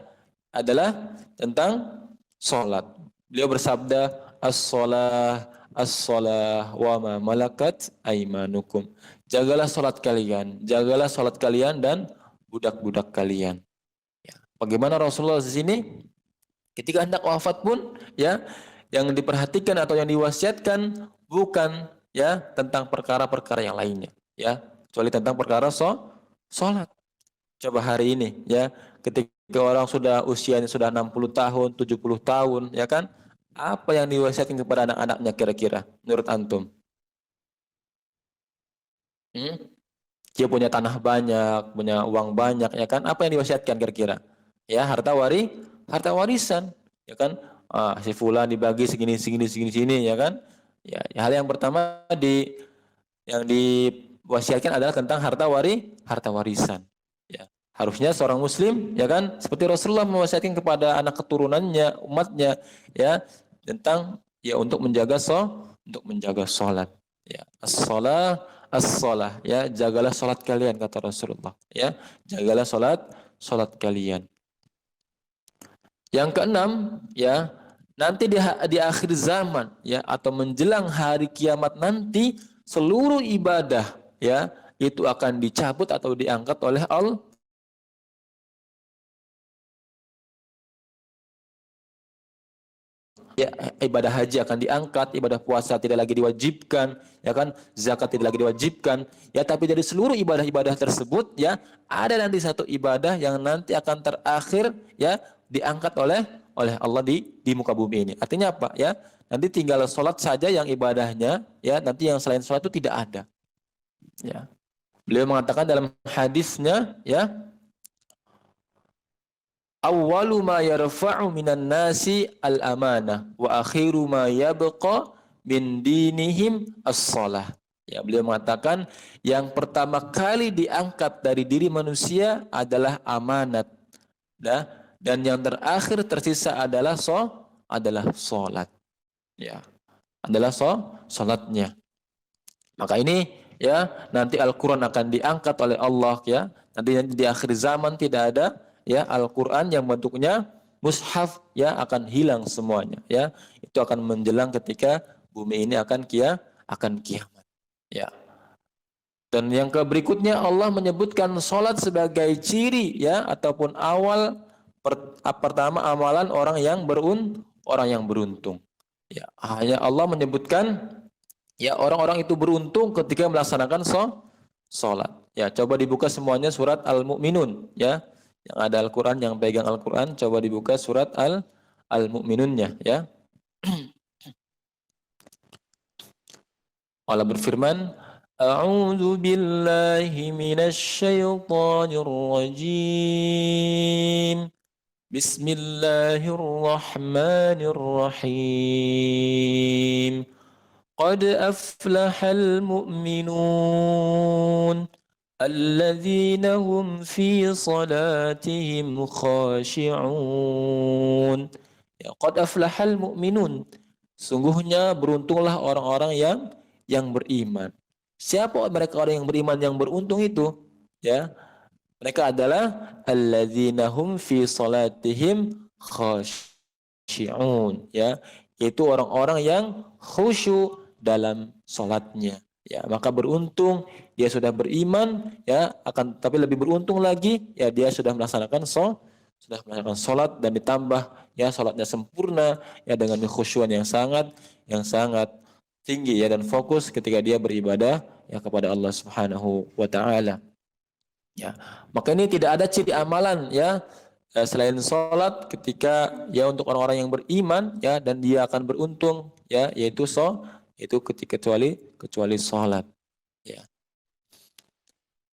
adalah tentang sholat. Beliau bersabda, as-shalah wa ma malakat aimanukum. Jagalah salat kalian dan budak-budak kalian. Ya. Bagaimana Rasulullah di sini Ketika hendak wafat pun ya yang diperhatikan atau yang diwasiatkan bukan ya tentang perkara-perkara yang lainnya ya, kecuali tentang perkara salat. Coba hari ini ya, ketika orang sudah usianya sudah 60 tahun, 70 tahun ya kan, apa yang diwasiatkan kepada anak-anaknya kira-kira menurut antum? Dia punya tanah banyak, punya uang banyak ya kan, apa yang diwasiatkan kira-kira? Ya, harta warisan ya kan. Si fulan dibagi segini ya kan. Ya, hal yang pertama yang diwasiatkan adalah tentang harta warisan. Ya. Harusnya seorang muslim ya kan seperti Rasulullah mewasiatkan kepada anak keturunannya, umatnya ya tentang ya untuk menjaga salat. Ya, as-shalah ya, jagalah salat kalian kata Rasulullah ya. Jagalah salat kalian. Yang keenam ya, nanti di akhir zaman ya atau menjelang hari kiamat nanti seluruh ibadah ya itu akan dicabut atau diangkat oleh Allah. Ya, ibadah haji akan diangkat, ibadah puasa tidak lagi diwajibkan, ya kan? Zakat tidak lagi diwajibkan, ya. Tapi dari seluruh ibadah-ibadah tersebut, ya, ada nanti satu ibadah yang nanti akan terakhir, ya, diangkat oleh Allah di muka bumi ini. Artinya apa? Ya, nanti tinggal sholat saja yang ibadahnya, ya, nanti yang selain sholat itu tidak ada. Ya, beliau mengatakan dalam hadisnya, ya. Awwalu ma yarfa'u minan nasi al-amanah wa akhiru ma yabqa min dinihim as-shalah. Ya, beliau mengatakan yang pertama kali diangkat dari diri manusia adalah amanat. Dan yang terakhir tersisa adalah salat. Ya. Adalah salatnya. Maka ini ya nanti Al-Qur'an akan diangkat oleh Allah ya. Nanti di akhir zaman tidak ada ya Al-Qur'an yang bentuknya mushaf ya akan hilang semuanya ya. Itu akan menjelang ketika bumi ini akan kiamat. Ya. Dan yang berikutnya Allah menyebutkan salat sebagai ciri ya ataupun awal pertama amalan orang yang beruntung. Ya, hanya Allah menyebutkan ya orang-orang itu beruntung ketika melaksanakan salat. Ya, coba dibuka semuanya surat Al-Mu'minun ya. Yang ada Al-Qur'an, yang pegang Al-Qur'an, coba dibuka surat Al-Mu'minunnya ya. Allah berfirman, A'udzu billahi minasy syaithanir rajim. Bismillahirrahmanirrahim. Qad aflahal mu'minun alladzina hum fi salatihim khashi'un. Ya, qad aflahal mu'minun. Sungguhnya beruntunglah orang-orang yang beriman. Siapa mereka orang yang beriman yang beruntung itu? Ya, mereka adalah alladzina hum fi salatihim khashi'un. Ya, itu orang-orang yang khusyuk dalam salatnya. Ya, maka beruntung dia sudah beriman ya, akan tapi lebih beruntung lagi ya dia sudah melaksanakan salat dan ditambah ya salatnya sempurna ya dengan khusyuan yang sangat tinggi ya dan fokus ketika dia beribadah ya kepada Allah Subhanahu wa taala. Ya. Maka ini tidak ada ciri amalan ya selain salat ketika ya untuk orang-orang yang beriman ya dan dia akan beruntung ya yaitu kecuali salat. Ya.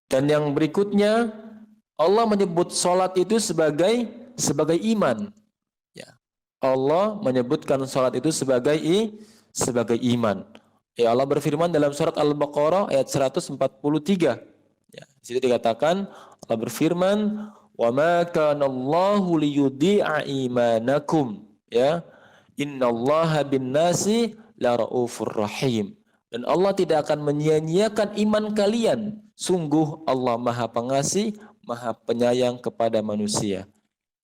Dan yang berikutnya Allah menyebut salat itu sebagai iman. Ya. Allah menyebutkan salat itu sebagai iman. Ya, Allah berfirman dalam surat Al-Baqarah ayat 143. Ya, di situ dikatakan Allah berfirman, "Wa ma kana Allahu liyudhi'a imanakum." Ya. Innallaha bin-nasi laraufur rahim. Dan Allah tidak akan menyia-nyiakan iman kalian. Sungguh Allah Maha Pengasih, Maha Penyayang kepada manusia.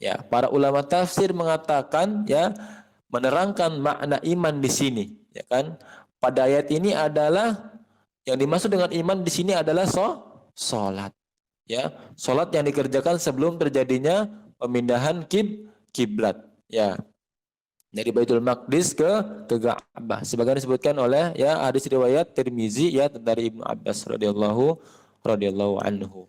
Ya, para ulama tafsir mengatakan ya menerangkan makna iman di sini, ya kan? Pada ayat ini adalah yang dimaksud dengan iman di sini adalah salat. Ya, salat yang dikerjakan sebelum terjadinya pemindahan kiblat. Ya, dari Baitul Maqdis ke Ka'bah. Sebagian disebutkan oleh ya hadis riwayat Tirmizi ya dari Ibnu Abbas radhiyallahu anhu.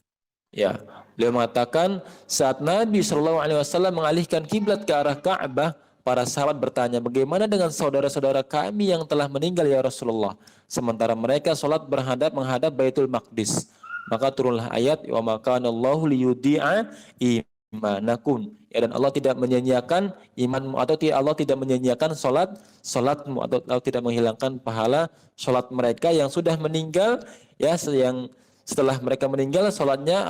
Ya, beliau mengatakan saat Nabi Shallallahu alaihi wasallam mengalihkan kiblat ke arah Ka'bah, para sahabat bertanya, "Bagaimana dengan saudara-saudara kami yang telah meninggal ya Rasulullah?" Sementara mereka salat menghadap Baitul Maqdis. Maka turunlah ayat, "Wa ma kana Allahu liyudhi'a imanakum." Ya, dan Allah tidak menyanyiakan imanmu, atau Allah tidak menyanyiakan salatmu, atau Allah tidak menghilangkan pahala salat mereka yang sudah meninggal, ya, yang setelah mereka meninggal salatnya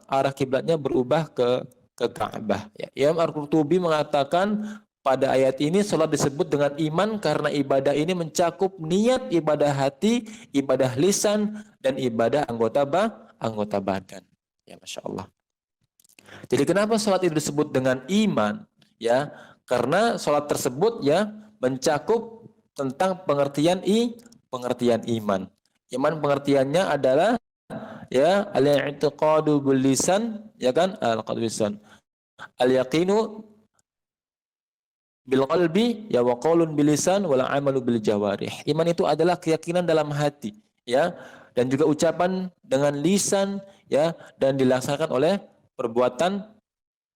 arah kiblatnya berubah ke Ka'bah. Ya, Imam Al-Qurtubi mengatakan pada ayat ini salat disebut dengan iman karena ibadah ini mencakup niat ibadah hati, ibadah lisan, dan ibadah anggota badan. Ya, Masya Allah. Jadi kenapa sholat itu disebut dengan iman? Ya, karena sholat tersebut ya mencakup tentang pengertian iman. Iman pengertiannya adalah ya al-i'tiqadu bil lisan, ya kan? Al-qalbi lisan. Al-yaqinu bil qalbi ya wa qaulun bil lisan wal amalu bil jawarih. Iman itu adalah keyakinan dalam hati, ya, dan juga ucapan dengan lisan, ya, dan dilaksanakan oleh perbuatan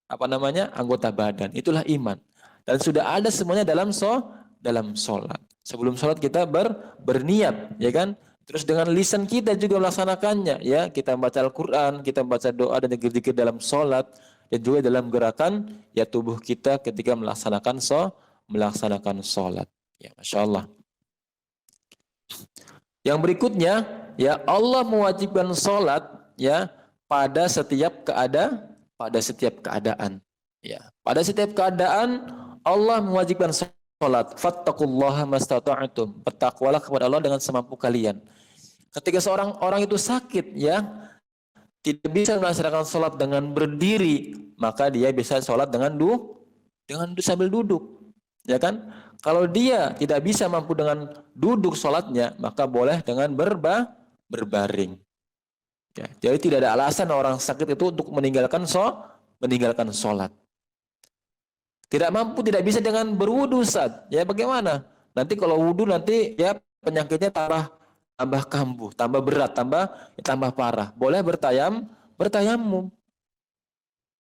anggota badan. Itulah iman. Dan sudah ada semuanya dalam sholat. Sebelum sholat kita berniat, ya kan? Terus dengan lisan kita juga melaksanakannya, ya. Kita membaca Al-Quran, kita membaca doa dan zikir-zikir dalam sholat, dan juga dalam gerakan ya tubuh kita ketika melaksanakan sholat. Ya, Masya Allah. Yang berikutnya, ya, Allah mewajibkan sholat ya pada setiap keadaan. Ya, pada setiap keadaan Allah mewajibkan sholat. Fattaqullaha mastata'tum. Bertakwalah kepada Allah dengan semampu kalian. Ketika seorang orang itu sakit, ya, tidak bisa melaksanakan sholat dengan berdiri, maka dia bisa sholat dengan sambil duduk, ya kan? Kalau dia tidak bisa mampu dengan duduk sholatnya, maka boleh dengan berbaring. Ya, jadi tidak ada alasan orang sakit itu untuk meninggalkan sholat. Tidak mampu, tidak bisa dengan berwudu, Ustaz. Ya bagaimana? Nanti kalau wudu nanti ya penyakitnya tambah kambuh, tambah berat, tambah parah. Boleh bertayamum.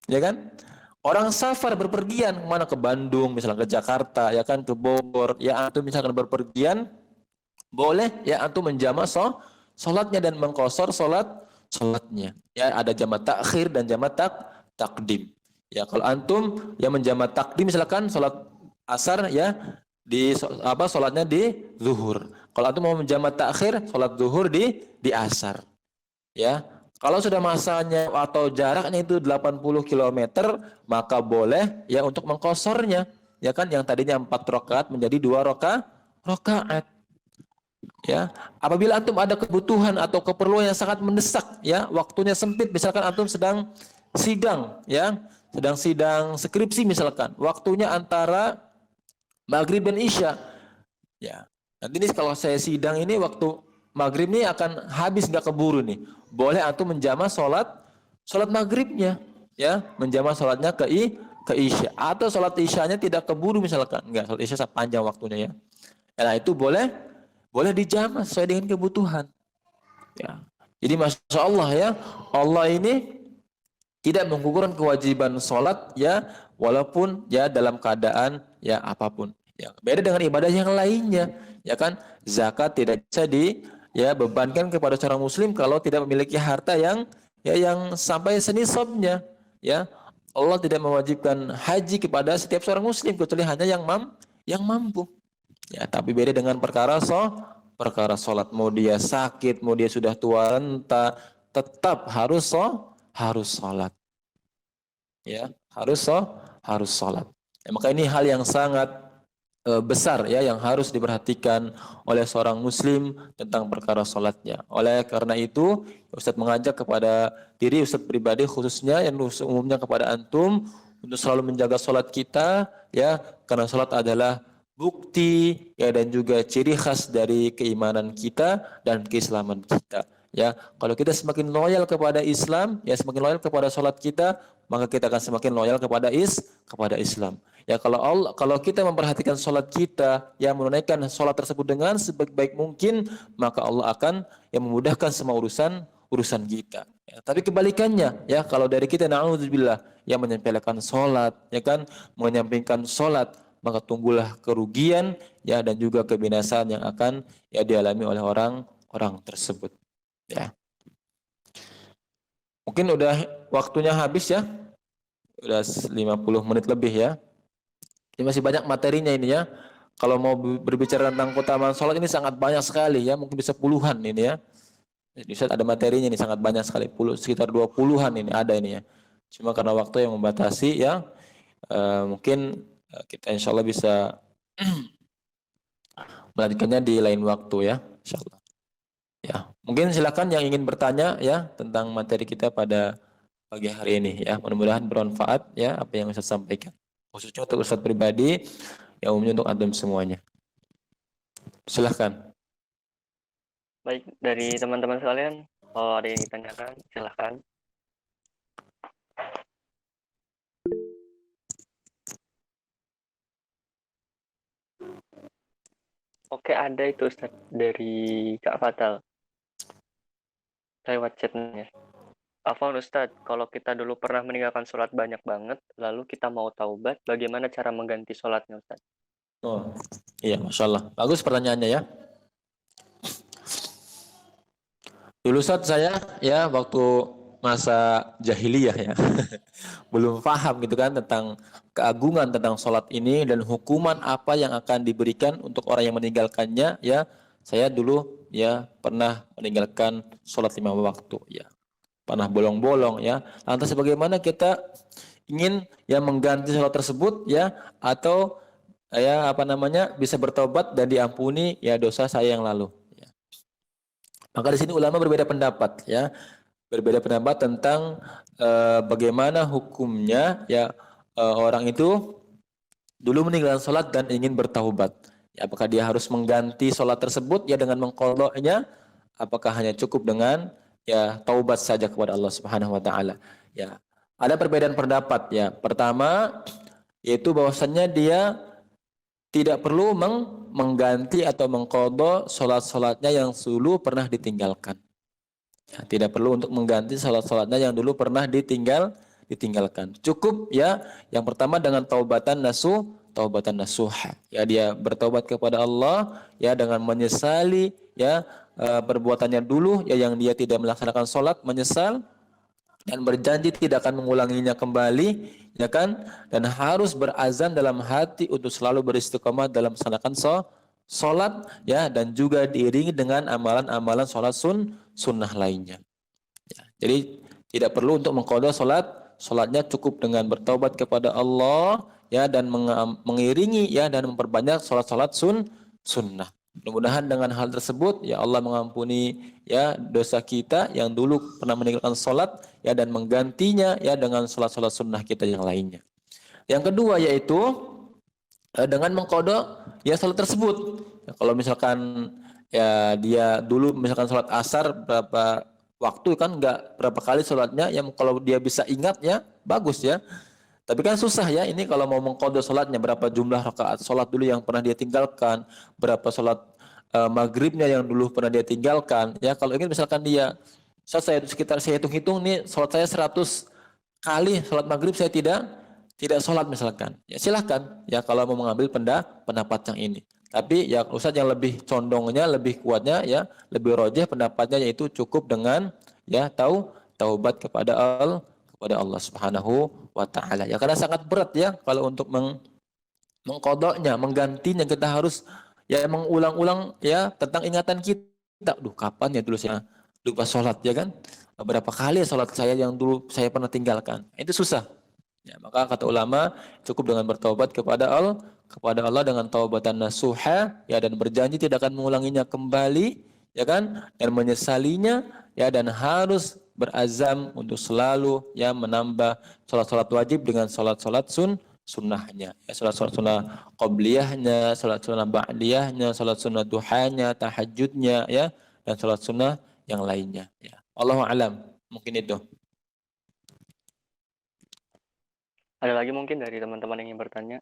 Ya kan? Orang safar berpergian kemana, ke Bandung, misalnya ke Jakarta, ya kan, ke Bogor, ya antum misalkan berpergian, boleh ya antum menjamak sholatnya dan mengqashar sholatnya. Ya, ada jamak takhir dan jamak takdim. Ya, kalau antum yang menjamak takdim misalkan sholat asar, ya sholatnya di zuhur. Kalau antum mau menjamak takhir, sholat zuhur di asar. Ya. Kalau sudah masanya atau jaraknya itu 80 km, maka boleh ya untuk mengqasharnya, ya kan, yang tadinya 4 rakaat menjadi 2 rakaat. Ya, apabila antum ada kebutuhan atau keperluan yang sangat mendesak, ya, waktunya sempit, misalkan antum sedang sidang, ya, sedang sidang skripsi misalkan, waktunya antara maghrib dan isya, ya. Nanti ini kalau saya sidang ini waktu maghrib ini akan habis, nggak keburu nih. Boleh antum menjama sholat maghribnya, ya, menjama sholatnya ke isya, atau sholat isyanya tidak keburu misalkan, nggak, sholat isya panjang waktunya, ya. Nah itu boleh dijama sesuai dengan kebutuhan. Ya. Jadi Masya Allah, ya, Allah ini tidak menggugurkan kewajiban sholat, ya, walaupun ya dalam keadaan ya apapun. Ya, beda dengan ibadah yang lainnya, ya kan, zakat tidak bisa bebankan kepada seorang muslim kalau tidak memiliki harta yang sampai senisabnya, ya. Allah tidak mewajibkan haji kepada setiap seorang muslim kecuali hanya yang mampu. Ya, tapi beda dengan perkara sholat. Mau dia sakit, mau dia sudah tua renta, tetap harus sholat. Ya, harus sholat. Ya, maka ini hal yang sangat besar, ya, yang harus diperhatikan oleh seorang muslim tentang perkara sholatnya. Oleh karena itu, Ustadz mengajak kepada diri Ustadz pribadi khususnya, yang umumnya kepada antum, untuk selalu menjaga sholat kita, ya, karena sholat adalah bukti, ya, dan juga ciri khas dari keimanan kita dan keislaman kita. ya. Kalau kita semakin loyal kepada Islam, ya semakin loyal kepada sholat kita, maka kita akan semakin loyal kepada Islam. Ya kalau kita memperhatikan sholat kita, ya menunaikan sholat tersebut dengan sebaik-baik mungkin, maka Allah akan yang memudahkan semua urusan kita. Ya, tapi kebalikannya, ya kalau dari kita na'udzubillah yang menyepelekan sholat, ya kan, menyampingkan sholat, maka tunggulah kerugian, ya dan juga kebinasaan yang akan ya dialami oleh orang tersebut. Ya, mungkin udah waktunya habis ya, udah 50 menit lebih ya. Ini masih banyak materinya ini ya. Kalau mau berbicara tentang keutamaan sholat ini sangat banyak sekali ya, mungkin bisa puluhan ini ya. Di saat ada materinya ini sangat banyak sekali, sekitar 20-an ini ada ini ya. Cuma karena waktu yang membatasi ya, mungkin kita insya Allah bisa melanjutkannya di lain waktu ya, insya Allah. Ya, mungkin silakan yang ingin bertanya ya tentang materi kita pada pagi hari ini ya. Mudah-mudahan bermanfaat ya apa yang saya sampaikan. Khususnya untuk Ustadz pribadi, yang umumnya untuk antum semuanya. Silahkan. Baik, dari teman-teman sekalian, kalau ada yang ditanyakan, silahkan. Oke, ada itu Ustaz dari Kak Fatal. Lewat chatnya. Afwan Ustaz, kalau kita dulu pernah meninggalkan sholat banyak banget, lalu kita mau taubat, bagaimana cara mengganti sholatnya Ustaz? Oh, iya, Masya Allah. Bagus pertanyaannya ya. Dulu saat saya ya waktu masa jahiliyah ya, belum paham gitu kan tentang keagungan tentang sholat ini dan hukuman apa yang akan diberikan untuk orang yang meninggalkannya ya. Saya dulu ya pernah meninggalkan sholat 5 waktu ya, pernah bolong-bolong ya. Lantas bagaimana kita ingin ya mengganti sholat tersebut ya, atau ya apa namanya bisa bertobat dan diampuni ya dosa saya yang lalu. Ya. Maka di sini ulama berbeda pendapat ya, berbeda pendapat tentang bagaimana hukumnya ya orang itu dulu meninggalkan sholat dan ingin bertaubat. Ya, apakah dia harus mengganti sholat tersebut ya dengan mengqadha'nya? Apakah hanya cukup dengan ya taubat saja kepada Allah Subhanahu wa taala? Ya. Ada perbedaan pendapat ya. Pertama yaitu bahwasannya dia tidak perlu mengganti atau mengqadha sholat-sholatnya yang dulu pernah ditinggalkan. Ya, tidak perlu untuk mengganti sholat-sholatnya yang dulu pernah ditinggalkan. Cukup ya yang pertama dengan taubatan nasuha. Ya dia bertaubat kepada Allah ya dengan menyesali ya perbuatannya dulu ya yang dia tidak melaksanakan sholat, menyesal dan berjanji tidak akan mengulanginya kembali ya kan, dan harus berazam dalam hati untuk selalu beristiqomah dalam melaksanakan sholat ya, dan juga diiringi dengan amalan-amalan sholat sunnah lainnya ya. Jadi tidak perlu untuk mengqadha sholatnya, cukup dengan bertaubat kepada Allah ya dan mengiringi ya dan memperbanyak sholat sunnah. Mudah-mudahan dengan hal tersebut ya Allah mengampuni ya dosa kita yang dulu pernah meninggalkan sholat ya dan menggantinya ya dengan sholat sunnah kita yang lainnya. Yang kedua yaitu dengan mengqadha ya sholat tersebut. Ya, kalau misalkan ya dia dulu misalkan sholat asar berapa waktu kan nggak berapa kali sholatnya, yang kalau dia bisa ingat ya bagus ya. Tapi kan susah ya ini kalau mau mengqadha sholatnya, berapa jumlah rakaat sholat dulu yang pernah dia tinggalkan, berapa sholat maghribnya yang dulu pernah dia tinggalkan. Ya kalau ingin misalkan dia, saya hitung-hitung nih sholat saya 100 kali sholat maghrib saya tidak sholat misalkan. Ya silahkan ya kalau mau mengambil pendapat yang ini. Tapi ya Ustaz yang lebih condongnya, lebih kuatnya ya, lebih rojeh pendapatnya yaitu cukup dengan ya taubat kepada Allah Subhanahu wa taala. Ya karena sangat berat ya kalau untuk mengqadha'nya, menggantinya, kita harus ya mengulang-ulang ya tentang ingatan kita. Duh, kapan ya dulu saya lupa sholat ya kan? Berapa kali sholat saya yang dulu saya pernah tinggalkan. Itu susah. Ya, maka kata ulama cukup dengan bertaubat kepada Allah dengan taubatan nasuha ya, dan berjanji tidak akan mengulanginya kembali ya kan, dan menyesalinya ya, dan harus berazam untuk selalu ya menambah sholat wajib dengan sholat sunnahnya ya, sholat sunnah qabliyahnya, sholat sunnah ba'diyahnya, sholat sunnah duhanya, tahajudnya ya, dan sholat sunnah yang lainnya. Ya. Allahu a'lam. Mungkin itu. Ada lagi mungkin dari teman-teman yang ingin bertanya?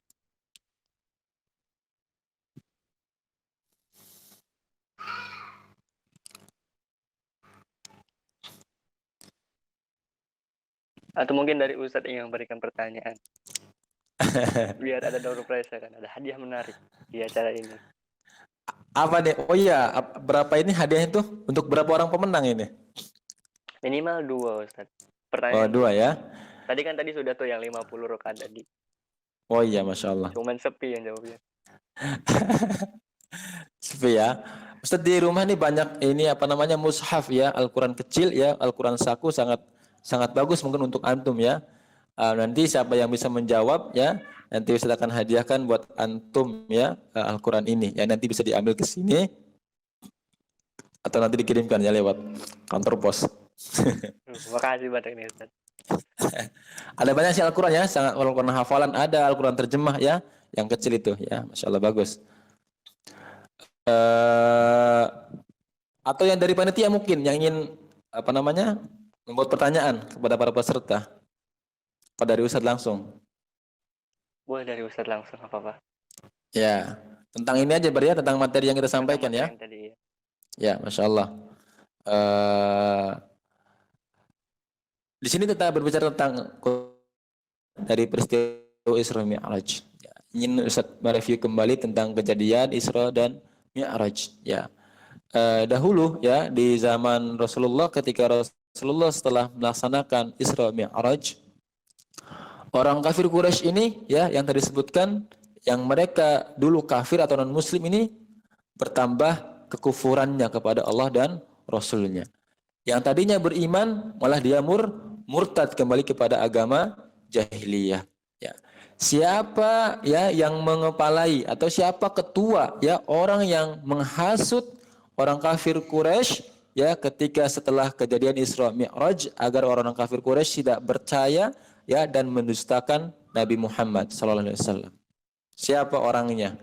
Atau mungkin dari Ustadz yang memberikan pertanyaan. Biar ada door prize kan, ada hadiah menarik di acara ini. Apa nih? Oh iya, berapa ini hadiahnya tuh? Untuk berapa orang pemenang ini? Minimal 2, Ustadz. Oh, Pertanyaan 2 ya. Tadi sudah tuh yang 50 rakaat tadi. Oh iya, Masya Allah. Cuman sepi yang jawabnya. Sepi ya. Ustaz di rumah nih banyak ini apa namanya mushaf ya, Al-Quran kecil ya, Al-Quran saku sangat bagus mungkin untuk antum ya. Nanti siapa yang bisa menjawab ya, nanti Ustaz akan hadiahkan buat antum ya Al-Quran ini. Ya nanti bisa diambil ke sini atau nanti dikirimkan ya lewat kantor pos. Makasih banyak nih Ustaz. Ada banyak sih Al-Quran ya, sangat Al-Quran hafalan ada, Al-Quran terjemah ya, yang kecil itu ya, Masya Allah bagus. Atau yang dari panitia mungkin yang ingin apa namanya membuat pertanyaan kepada para peserta. Apa dari Ustadz langsung? Boleh dari Ustadz langsung apa-apa. Ya, tentang ini aja Bar ya, tentang materi yang kita sampaikan ya. Tadi, ya. Ya, Masya Allah. Di sini kita berbicara tentang dari peristiwa Isra Mi'raj. Ya, ingin Ustadz mereview kembali tentang kejadian Isra dan Mi'raj. Ya, dahulu ya di zaman Rasulullah ketika Rasulullah setelah melaksanakan Isra Mi'raj, orang kafir Quraisy ini ya yang tadi disebutkan, yang mereka dulu kafir atau non muslim ini bertambah kekufurannya kepada Allah dan Rasulnya. Yang tadinya beriman malah dia murtad kembali kepada agama jahiliyah. Ya. Siapa ya yang mengepalai atau siapa ketua ya orang yang menghasut orang kafir Quraisy ya ketika setelah kejadian Isra Mi'raj agar orang kafir Quraisy tidak percaya ya dan mendustakan Nabi Muhammad sallallahu alaihi wasallam. Siapa orangnya?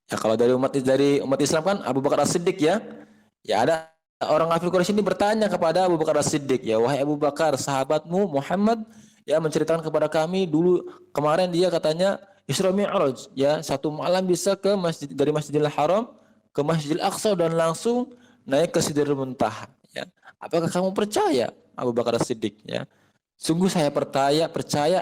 Ya kalau dari umat Islam kan Abu Bakar As-Siddiq ya. Ya ada orang kafir Quraisy ini bertanya kepada Abu Bakar As-Siddiq, ya wahai Abu Bakar, sahabatmu Muhammad ya menceritakan kepada kami dulu kemarin dia katanya Isra Mi'raj ya, satu malam bisa ke masjid, dari Masjidil Haram ke Masjidil Aqsa dan langsung naik ke Sidratul Muntaha ya. Apakah kamu percaya? Abu Bakar As-Siddiq ya. Sungguh saya percaya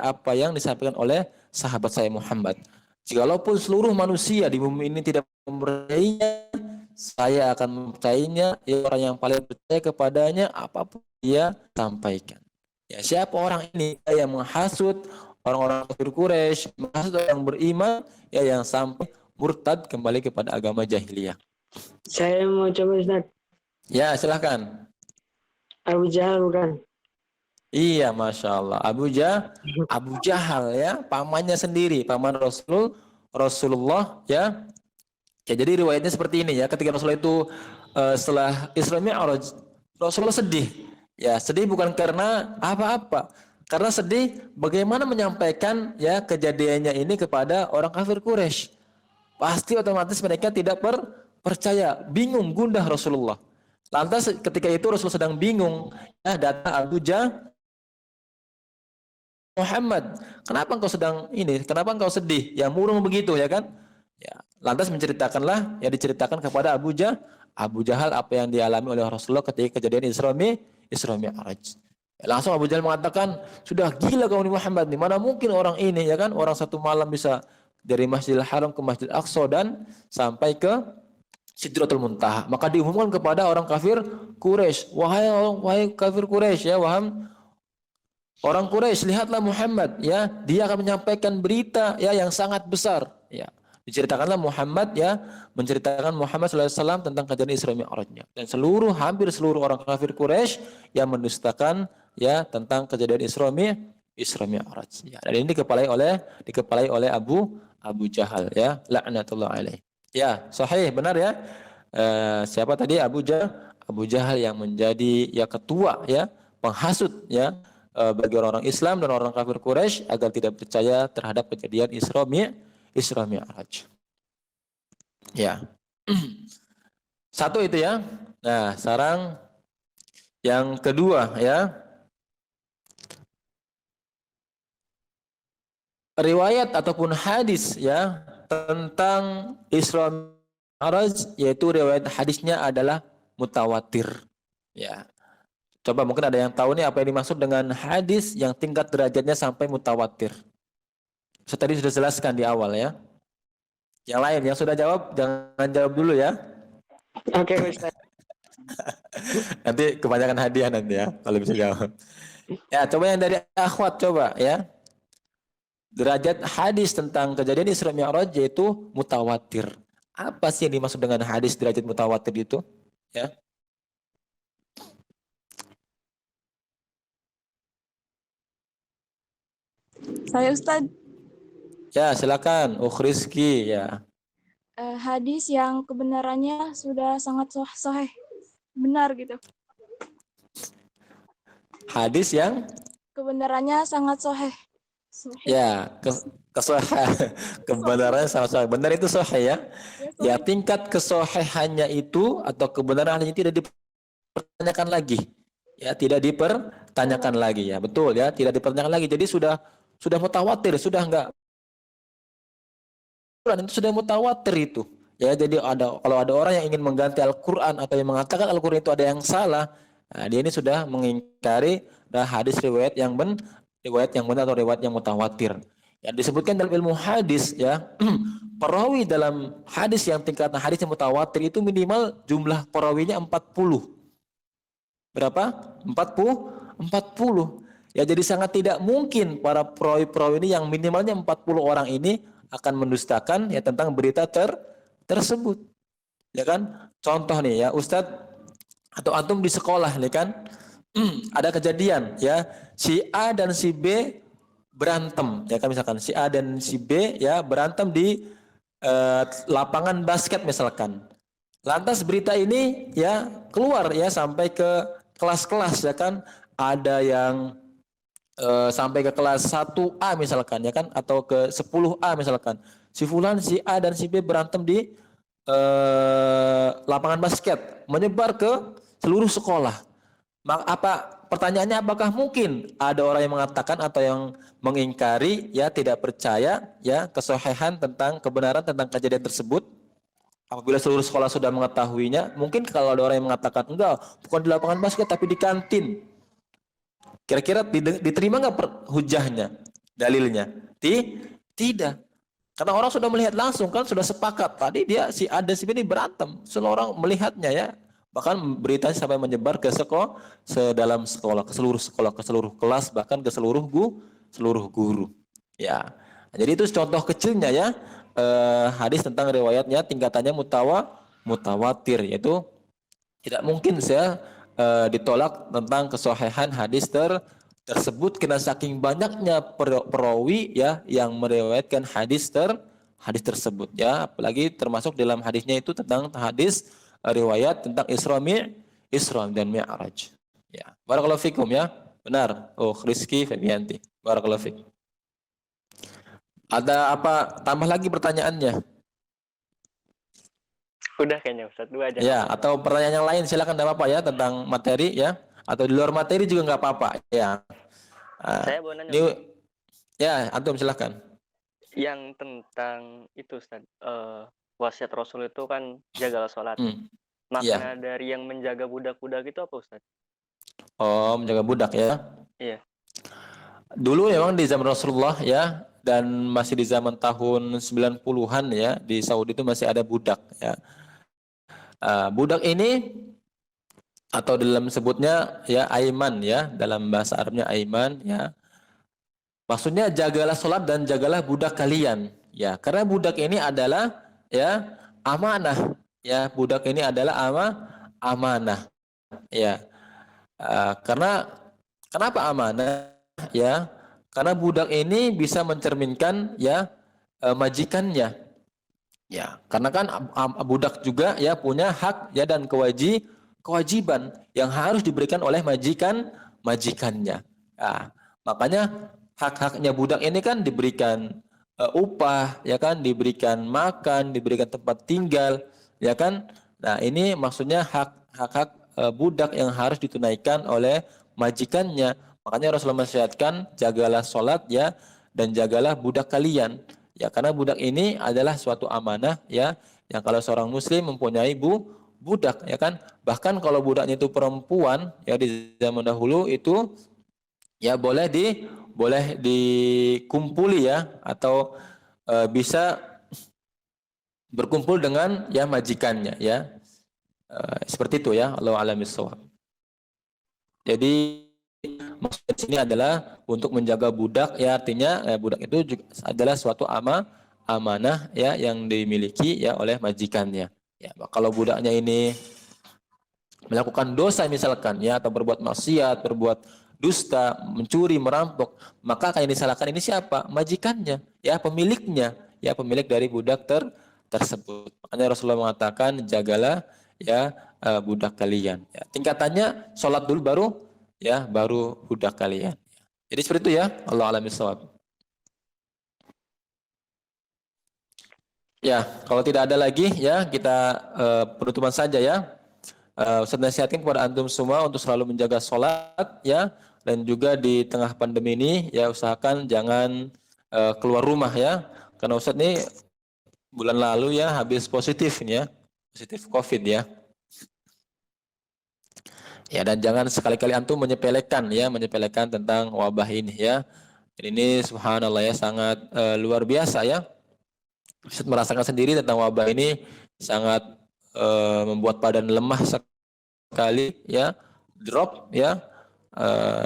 apa yang disampaikan oleh sahabat saya Muhammad. Jikalaupun seluruh manusia di bumi ini tidak mempercayainya, saya akan mempercayainya. Ya, orang yang paling percaya kepadanya apapun dia sampaikan. Ya, siapa orang ini yang menghasut orang-orang kafir Quraisy, menghasut orang yang beriman, ya yang sampai murtad kembali kepada agama jahiliyah. Saya mau coba Ustaz. Ya, silahkan. Abu Jahal bukan? Iya, Masya Allah. Abu Jahal ya, pamannya sendiri, paman Rasulullah ya. Ya, jadi riwayatnya seperti ini ya. Ketika Rasulullah itu setelah Isra Mi'raj, Rasulullah sedih. Ya, sedih bukan karena apa-apa. Karena sedih bagaimana menyampaikan ya kejadiannya ini kepada orang kafir Quraisy. Pasti otomatis mereka tidak percaya, bingung, gundah Rasulullah. Lantas ketika itu Rasulullah sedang bingung, ya datang Abu Jahal, Muhammad, kenapa engkau sedang ini? Kenapa engkau sedih? Ya murung begitu ya kan? Ya, lantas diceritakan kepada Abu Jahal apa yang dialami oleh Rasulullah ketika kejadian Isra Mi'raj. Ya, langsung Abu Jahal mengatakan, sudah gila kau ini Muhammad nih. Mana mungkin orang ini ya kan? Orang satu malam bisa dari Masjidil Haram ke Masjidil Aqsa dan sampai ke Sidratul Muntaha. Maka diumumkan kepada orang kafir Quraisy, wahai kafir Quraisy ya, orang Quraisy, lihatlah Muhammad ya, dia akan menyampaikan berita ya yang sangat besar ya. Diceritakanlah Muhammad ya, menceritakan Muhammad SAW tentang kejadian Isra Mi'rajnya. Dan hampir seluruh orang kafir Quraisy yang mendustakan ya tentang kejadian Isra Mi'raj ya. Dan ini dikepalai oleh Abu Jahal ya, laknatullah alaih. Ya, sahih, benar ya. Siapa tadi? Abu Jahal yang menjadi ya ketua ya, penghasut ya bagi orang-orang Islam dan orang kafir Quraisy agar tidak percaya terhadap kejadian Isra Mi'raj. Ya. Satu itu ya. Nah, sekarang yang kedua ya. Riwayat ataupun hadis ya tentang Isra Mi'raj, yaitu riwayat hadisnya adalah mutawatir. Ya. Coba mungkin ada yang tahu nih apa yang dimaksud dengan hadis yang tingkat derajatnya sampai mutawatir. Saya tadi sudah jelaskan di awal ya. Yang lain yang sudah jawab jangan jawab dulu ya. Oke, Ustaz. Nanti kebanyakan hadiah nanti ya kalau bisa jawab. Ya, coba yang dari akhwat coba ya. Derajat hadis tentang kejadian Isra Mi'raj yaitu mutawatir. Apa sih yang dimaksud dengan hadis derajat mutawatir itu? Ya. Saya Ustadz, Ya, silakan. Rizky ya. hadis yang kebenarannya sudah sangat sahih, benar gitu. Hadis yang Kebenarannya sangat sahih. ya kebenarannya sama-sama benar itu sahih ya. Ya, tingkat kesahihannya itu atau kebenarannya tidak dipertanyakan lagi. Ya, tidak dipertanyakan lagi ya. Betul ya, tidak dipertanyakan lagi. Jadi sudah mutawatir, sudah enggak itu sudah mutawatir itu. Ya, jadi kalau ada orang yang ingin mengganti Al-Qur'an atau yang mengatakan Al-Qur'an itu ada yang salah, nah, dia ini sudah mengingkari hadis riwayat yang benar atau riwayat yang mutawatir. Yang disebutkan dalam ilmu hadis ya, perawi dalam hadis yang tingkatan hadis yang mutawatir itu minimal jumlah perawinya 40. Berapa? 40. Ya, jadi sangat tidak mungkin para perawi-perawi ini yang minimalnya 40 orang ini akan mendustakan ya tentang berita tersebut. Ya kan? Contoh nih ya, Ustadz atau antum di sekolah nih kan, ada kejadian ya, si A dan si B berantem ya kan, misalkan si A dan si B ya berantem di lapangan basket misalkan. Lantas berita ini ya keluar ya sampai ke kelas-kelas ya kan, ada yang sampai ke kelas 1A misalkan ya kan, atau ke 10A misalkan. Si fulan, si A dan si B berantem di lapangan basket, menyebar ke seluruh sekolah. Pertanyaannya, apakah mungkin ada orang yang mengatakan atau yang mengingkari ya, tidak percaya ya kesahihan tentang kebenaran tentang kejadian tersebut? Apabila seluruh sekolah sudah mengetahuinya, mungkin kalau ada orang yang mengatakan enggak, bukan di lapangan basket tapi di kantin. Kira-kira diterima nggak hujahnya, dalilnya? Tidak. Karena orang sudah melihat langsung kan, sudah sepakat. Tadi dia si A dan si B ini berantem. Semua orang melihatnya ya. Bahkan beritanya sampai menyebar ke sekolah, dalam sekolah, ke seluruh kelas, bahkan ke seluruh guru. Ya. Nah, jadi itu contoh kecilnya ya. Hadis tentang riwayatnya tingkatannya mutawatir, yaitu tidak mungkin saya ditolak tentang kesahihan hadis tersebut karena saking banyaknya perawi ya yang meriwayatkan hadis tersebut ya, apalagi termasuk dalam hadisnya itu tentang hadis riwayat tentang Isra dan Mi'raj. Ya, barakallahu fikum ya. Benar. Rizky Febianti. Barakallahu fikum. Ada apa tambah lagi pertanyaannya? Udah kayaknya Ustaz, 2 aja. Ya, atau pertanyaan yang lain silakan, tidak apa-apa ya, tentang materi ya, atau di luar materi juga nggak apa-apa ya. Saya mau nanya. Ya, antum silakan. Yang tentang itu Ustaz, wasiat Rasul itu kan jagalah sholat. Makna dari yang menjaga budak-budak itu apa Ustaz? Oh, menjaga budak ya. Iya. Dulu memang di zaman Rasulullah ya, dan masih di zaman tahun 90-an ya, di Saudi itu masih ada budak ya. Budak ini atau dalam sebutnya ya aiman ya, dalam bahasa Arabnya aiman ya. Maksudnya jagalah sholat dan jagalah budak kalian ya, karena budak ini adalah ya amanah ya, budak ini adalah amanah ya. Karena kenapa amanah ya? Karena budak ini bisa mencerminkan ya majikannya. Ya, karena kan budak juga ya punya hak ya dan kewajiban yang harus diberikan oleh majikannya. Nah, makanya hak-haknya budak ini kan diberikan upah, ya kan, diberikan makan, diberikan tempat tinggal, ya kan. Nah, ini maksudnya hak-hak budak yang harus ditunaikan oleh majikannya. Makanya Rasulullah menasihatkan, jagalah sholat ya, dan jagalah budak kalian. Ya, karena budak ini adalah suatu amanah ya, yang kalau seorang muslim mempunyai budak, ya kan. Bahkan kalau budaknya itu perempuan, ya di zaman dahulu itu ya boleh dikumpuli ya, atau bisa berkumpul dengan ya majikannya ya. Seperti itu ya, Allahu a'lam bishawab. Jadi maksudnya di sini adalah untuk menjaga budak ya, artinya budak itu juga adalah suatu amanah ya yang dimiliki ya oleh majikannya. Ya, kalau budaknya ini melakukan dosa misalkan ya, atau berbuat maksiat, berbuat dusta, mencuri, merampok, maka akan disalahkan ini siapa? Majikannya, ya pemiliknya, ya pemilik dari budak tersebut. Makanya Rasulullah mengatakan jagalah ya budak kalian. Ya, tingkatannya sholat dulu baru budak kalian. Jadi seperti itu ya. Allah a'lam bishawab. Ya, kalau tidak ada lagi ya kita penutupan saja ya. Ustaz nasihatkan kepada antum semua untuk selalu menjaga sholat ya, dan juga di tengah pandemi ini ya usahakan jangan keluar rumah ya, karena Ustaz ini bulan lalu ya habis positif COVID ya. Ya, dan jangan sekali-kali antum menyepelekan tentang wabah ini ya. Ini subhanallah ya sangat luar biasa ya. Ustaz merasakan sendiri tentang wabah ini sangat membuat badan lemah sekali ya, drop ya,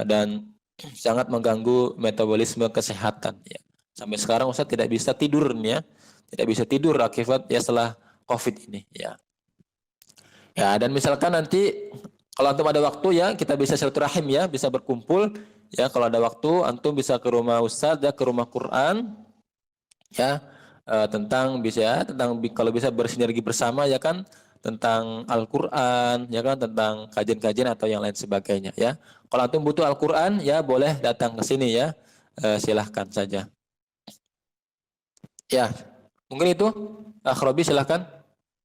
dan sangat mengganggu metabolisme kesehatan ya. Sampai sekarang Ustaz tidak bisa tidur ya, tidak bisa tidur akibat ya setelah COVID ini ya. Ya, dan misalkan nanti kalau antum ada waktu ya, kita bisa silaturahim ya, bisa berkumpul ya. Kalau ada waktu antum bisa ke rumah Ustaz ya, ke rumah Quran ya, tentang kalau bisa bersinergi bersama ya kan, tentang Al-Quran ya kan, tentang kajian-kajian atau yang lain sebagainya ya. Kalau antum butuh Al-Quran ya boleh datang ke sini ya, silahkan saja ya. Mungkin itu Robi, silahkan.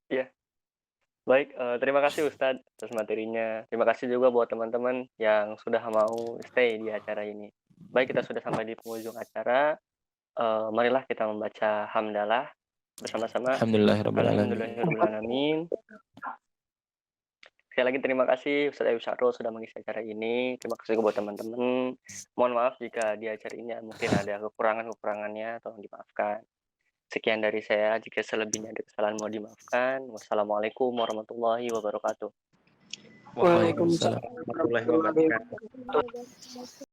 Iya. Baik, terima kasih Ustadz atas materinya. Terima kasih juga buat teman-teman yang sudah mau stay di acara ini. Baik, kita sudah sampai di penghujung acara. Marilah kita membaca hamdalah bersama-sama. Alhamdulillahirrahmanirrahim. Sekali lagi terima kasih Ustadz Ayub Syarul sudah mengisi acara ini. Terima kasih juga buat teman-teman. Mohon maaf jika di acara ini mungkin ada kekurangannya, tolong dimaafkan. Sekian dari saya, jika selebihnya ada kesalahan mau dimaafkan. Wassalamualaikum warahmatullahi wabarakatuh. Waalaikumsalam warahmatullahi wabarakatuh.